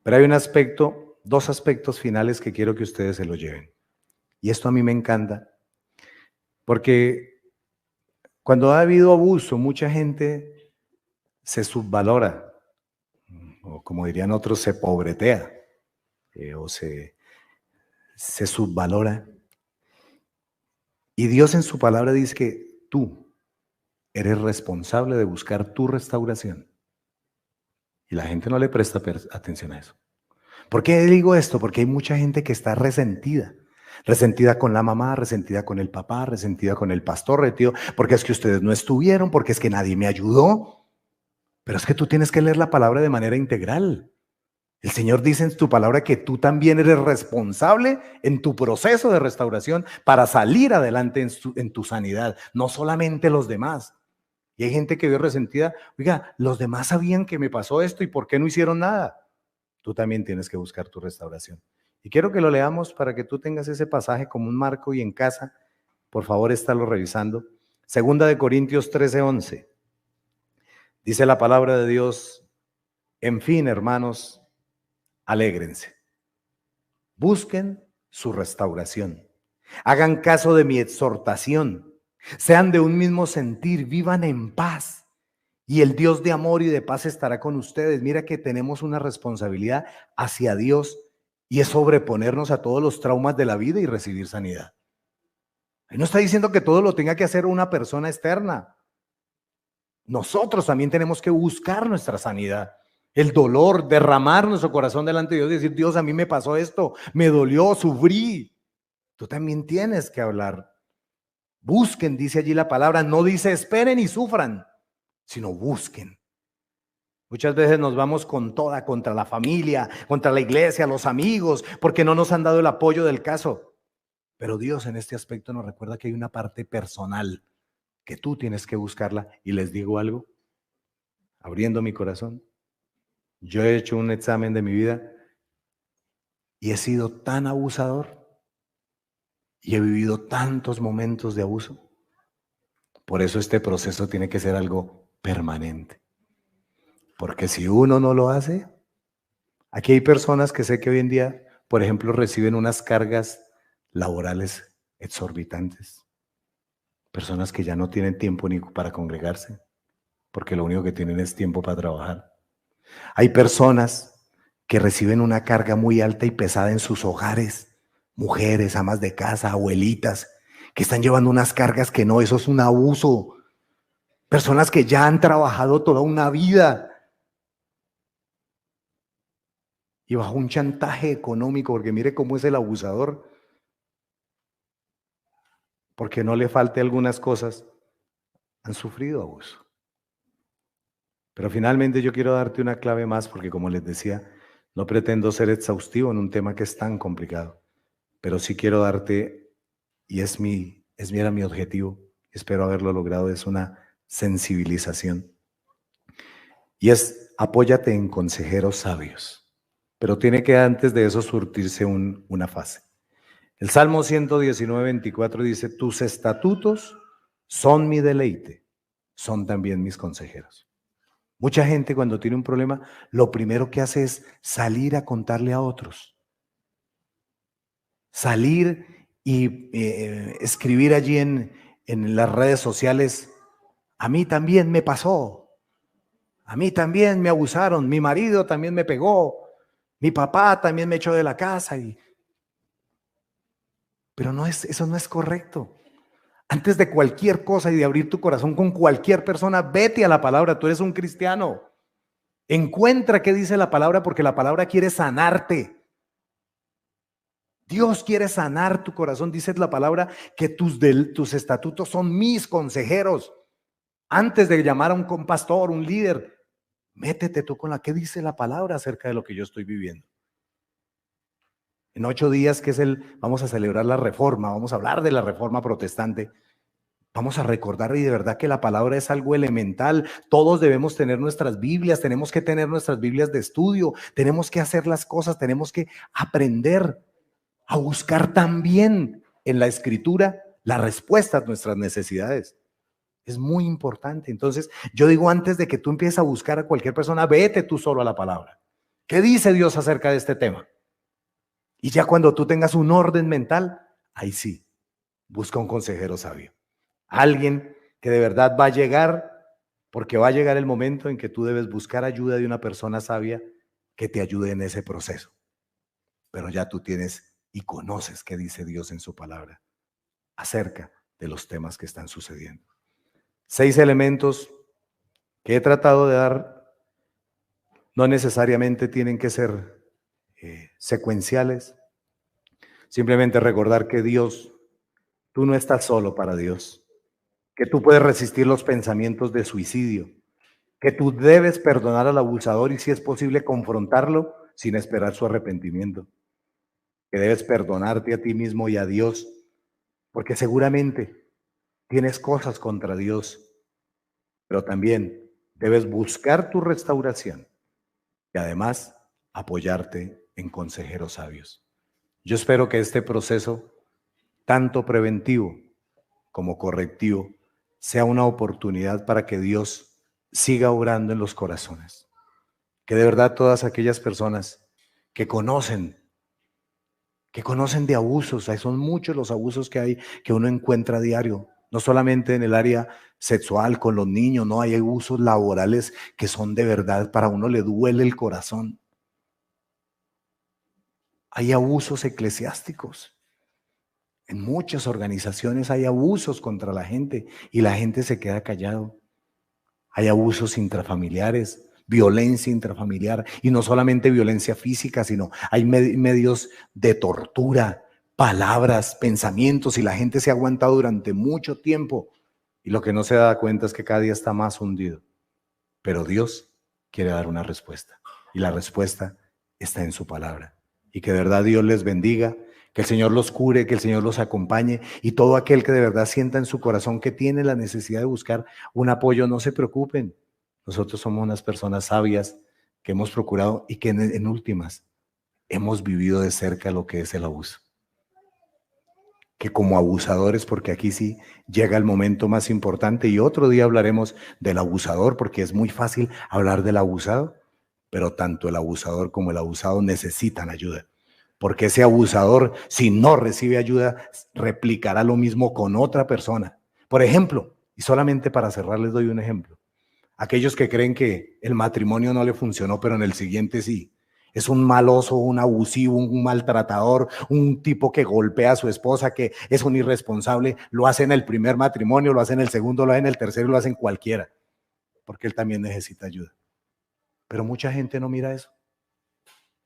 Pero hay un aspecto, dos aspectos finales que quiero que ustedes se lo lleven. Y esto a mí me encanta, porque cuando ha habido abuso, mucha gente se subvalora, o como dirían otros, se pobretea, o se subvalora. Y Dios en su palabra dice que tú eres responsable de buscar tu restauración. Y la gente no le presta atención a eso. ¿Por qué digo esto? Porque hay mucha gente que está resentida. Resentida con la mamá, resentida con el papá, resentida con el pastor, retiro, porque es que ustedes no estuvieron, porque es que nadie me ayudó. Pero es que tú tienes que leer la palabra de manera integral. El Señor dice en tu palabra que tú también eres responsable en tu proceso de restauración para salir adelante en tu sanidad, no solamente los demás. Y hay gente que vive resentida, oiga, los demás sabían que me pasó esto y ¿por qué no hicieron nada? Tú también tienes que buscar tu restauración. Y quiero que lo leamos para que tú tengas ese pasaje como un marco y en casa, por favor, estarlo revisando. Segunda de Corintios 13:11. Dice la palabra de Dios, en fin, hermanos, alégrense. Busquen su restauración. Hagan caso de mi exhortación. Sean de un mismo sentir, vivan en paz. Y el Dios de amor y de paz estará con ustedes. Mira que tenemos una responsabilidad hacia Dios y es sobreponernos a todos los traumas de la vida y recibir sanidad. Él no está diciendo que todo lo tenga que hacer una persona externa. Nosotros también tenemos que buscar nuestra sanidad. El dolor, derramar nuestro corazón delante de Dios y decir, Dios, a mí me pasó esto, me dolió, sufrí. Tú también tienes que hablar. Busquen, dice allí la palabra, no dice esperen y sufran, sino busquen. Muchas veces nos vamos con toda contra la familia, contra la iglesia, los amigos, porque no nos han dado el apoyo del caso. Pero Dios en este aspecto nos recuerda que hay una parte personal que tú tienes que buscarla. Y les digo algo, abriendo mi corazón, yo he hecho un examen de mi vida y he sido tan abusador y he vivido tantos momentos de abuso. Por eso este proceso tiene que ser algo permanente. Porque si uno no lo hace, aquí hay personas que sé que hoy en día, por ejemplo, reciben unas cargas laborales exorbitantes. Personas que ya no tienen tiempo ni para congregarse, porque lo único que tienen es tiempo para trabajar. Hay personas que reciben una carga muy alta y pesada en sus hogares, mujeres, amas de casa, abuelitas, que están llevando unas cargas que no, eso es un abuso. Personas que ya han trabajado toda una vida y bajo un chantaje económico, porque mire cómo es el abusador, porque no le falte algunas cosas, han sufrido abuso. Pero finalmente yo quiero darte una clave más, porque como les decía, no pretendo ser exhaustivo en un tema que es tan complicado, pero sí quiero darte, y era mi objetivo, espero haberlo logrado, es una sensibilización. Y es, apóyate en consejeros sabios, pero tiene que antes de eso surtirse una fase. El Salmo 119:24 dice, tus estatutos son mi deleite, son también mis consejeros. Mucha gente cuando tiene un problema, lo primero que hace es salir a contarle a otros. Salir y escribir allí en las redes sociales, a mí también me pasó, a mí también me abusaron, mi marido también me pegó, mi papá también me echó de la casa. Pero eso no es correcto. Antes de cualquier cosa y de abrir tu corazón con cualquier persona, vete a la palabra, tú eres un cristiano. Encuentra qué dice la palabra porque la palabra quiere sanarte. Dios quiere sanar tu corazón. Dice la palabra que tus estatutos son mis consejeros. Antes de llamar a un pastor, un líder, métete tú con qué dice la palabra acerca de lo que yo estoy viviendo. En 8 días, vamos a celebrar la reforma, vamos a hablar de la reforma protestante. Vamos a recordar y de verdad que la palabra es algo elemental. Todos debemos tener nuestras Biblias, tenemos que tener nuestras Biblias de estudio, tenemos que hacer las cosas, tenemos que aprender a buscar también en la Escritura la respuesta a nuestras necesidades. Es muy importante. Entonces, yo digo, antes de que tú empieces a buscar a cualquier persona, vete tú solo a la palabra. ¿Qué dice Dios acerca de este tema? Y ya cuando tú tengas un orden mental, ahí sí, busca un consejero sabio. Alguien que de verdad va a llegar, porque va a llegar el momento en que tú debes buscar ayuda de una persona sabia que te ayude en ese proceso. Pero ya tú tienes y conoces qué dice Dios en su palabra acerca de los temas que están sucediendo. 6 elementos que he tratado de dar, no necesariamente tienen que ser secuenciales. Simplemente recordar que tú no estás solo para Dios, que tú puedes resistir los pensamientos de suicidio, que tú debes perdonar al abusador y si es posible confrontarlo sin esperar su arrepentimiento, que debes perdonarte a ti mismo y a Dios, porque seguramente tienes cosas contra Dios, pero también debes buscar tu restauración y además apoyarte en consejeros sabios. Yo espero que este proceso, tanto preventivo como correctivo, sea una oportunidad para que Dios siga obrando en los corazones. Que de verdad todas aquellas personas que conocen de abusos, son muchos los abusos que hay, que uno encuentra a diario, no solamente en el área sexual con los niños, no, hay abusos laborales que son de verdad, para uno le duele el corazón. Hay abusos eclesiásticos. En muchas organizaciones hay abusos contra la gente y la gente se queda callado. Hay abusos intrafamiliares, violencia intrafamiliar y no solamente violencia física, sino hay medios de tortura, palabras, pensamientos y la gente se ha aguantado durante mucho tiempo y lo que no se da cuenta es que cada día está más hundido. Pero Dios quiere dar una respuesta y la respuesta está en su palabra. Y que de verdad Dios les bendiga, que el Señor los cure, que el Señor los acompañe y todo aquel que de verdad sienta en su corazón que tiene la necesidad de buscar un apoyo, no se preocupen. Nosotros somos unas personas sabias que hemos procurado y que en últimas hemos vivido de cerca lo que es el abuso. que como abusadores, porque aquí sí llega el momento más importante y otro día hablaremos del abusador, porque es muy fácil hablar del abusado, pero tanto el abusador como el abusado necesitan ayuda, porque ese abusador, si no recibe ayuda, replicará lo mismo con otra persona. Por ejemplo, y solamente para cerrar les doy un ejemplo, aquellos que creen que el matrimonio no le funcionó, pero en el siguiente sí. Es un maloso, un abusivo, un maltratador, un tipo que golpea a su esposa, que es un irresponsable. Lo hace en el primer matrimonio, lo hace en el segundo, lo hace en el tercero, lo hace en cualquiera, porque él también necesita ayuda. Pero mucha gente no mira eso.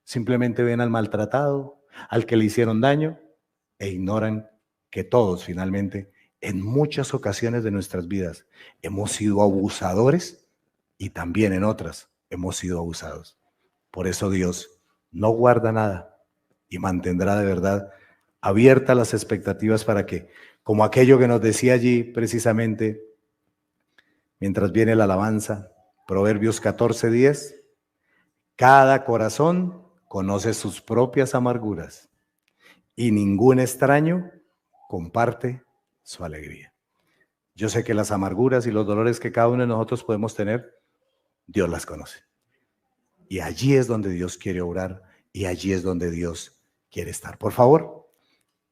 Simplemente ven al maltratado, al que le hicieron daño, e ignoran que todos finalmente, en muchas ocasiones de nuestras vidas, hemos sido abusadores y también en otras hemos sido abusados. Por eso Dios no guarda nada y mantendrá de verdad abiertas las expectativas para que, como aquello que nos decía allí precisamente, mientras viene la alabanza, Proverbios 14:10, cada corazón conoce sus propias amarguras y ningún extraño comparte su alegría. Yo sé que las amarguras y los dolores que cada uno de nosotros podemos tener, Dios las conoce. Y allí es donde Dios quiere obrar y allí es donde Dios quiere estar. Por favor,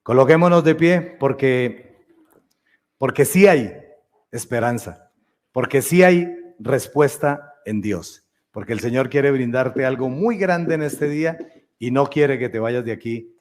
coloquémonos de pie porque sí hay esperanza, porque sí hay respuesta en Dios, porque el Señor quiere brindarte algo muy grande en este día y no quiere que te vayas de aquí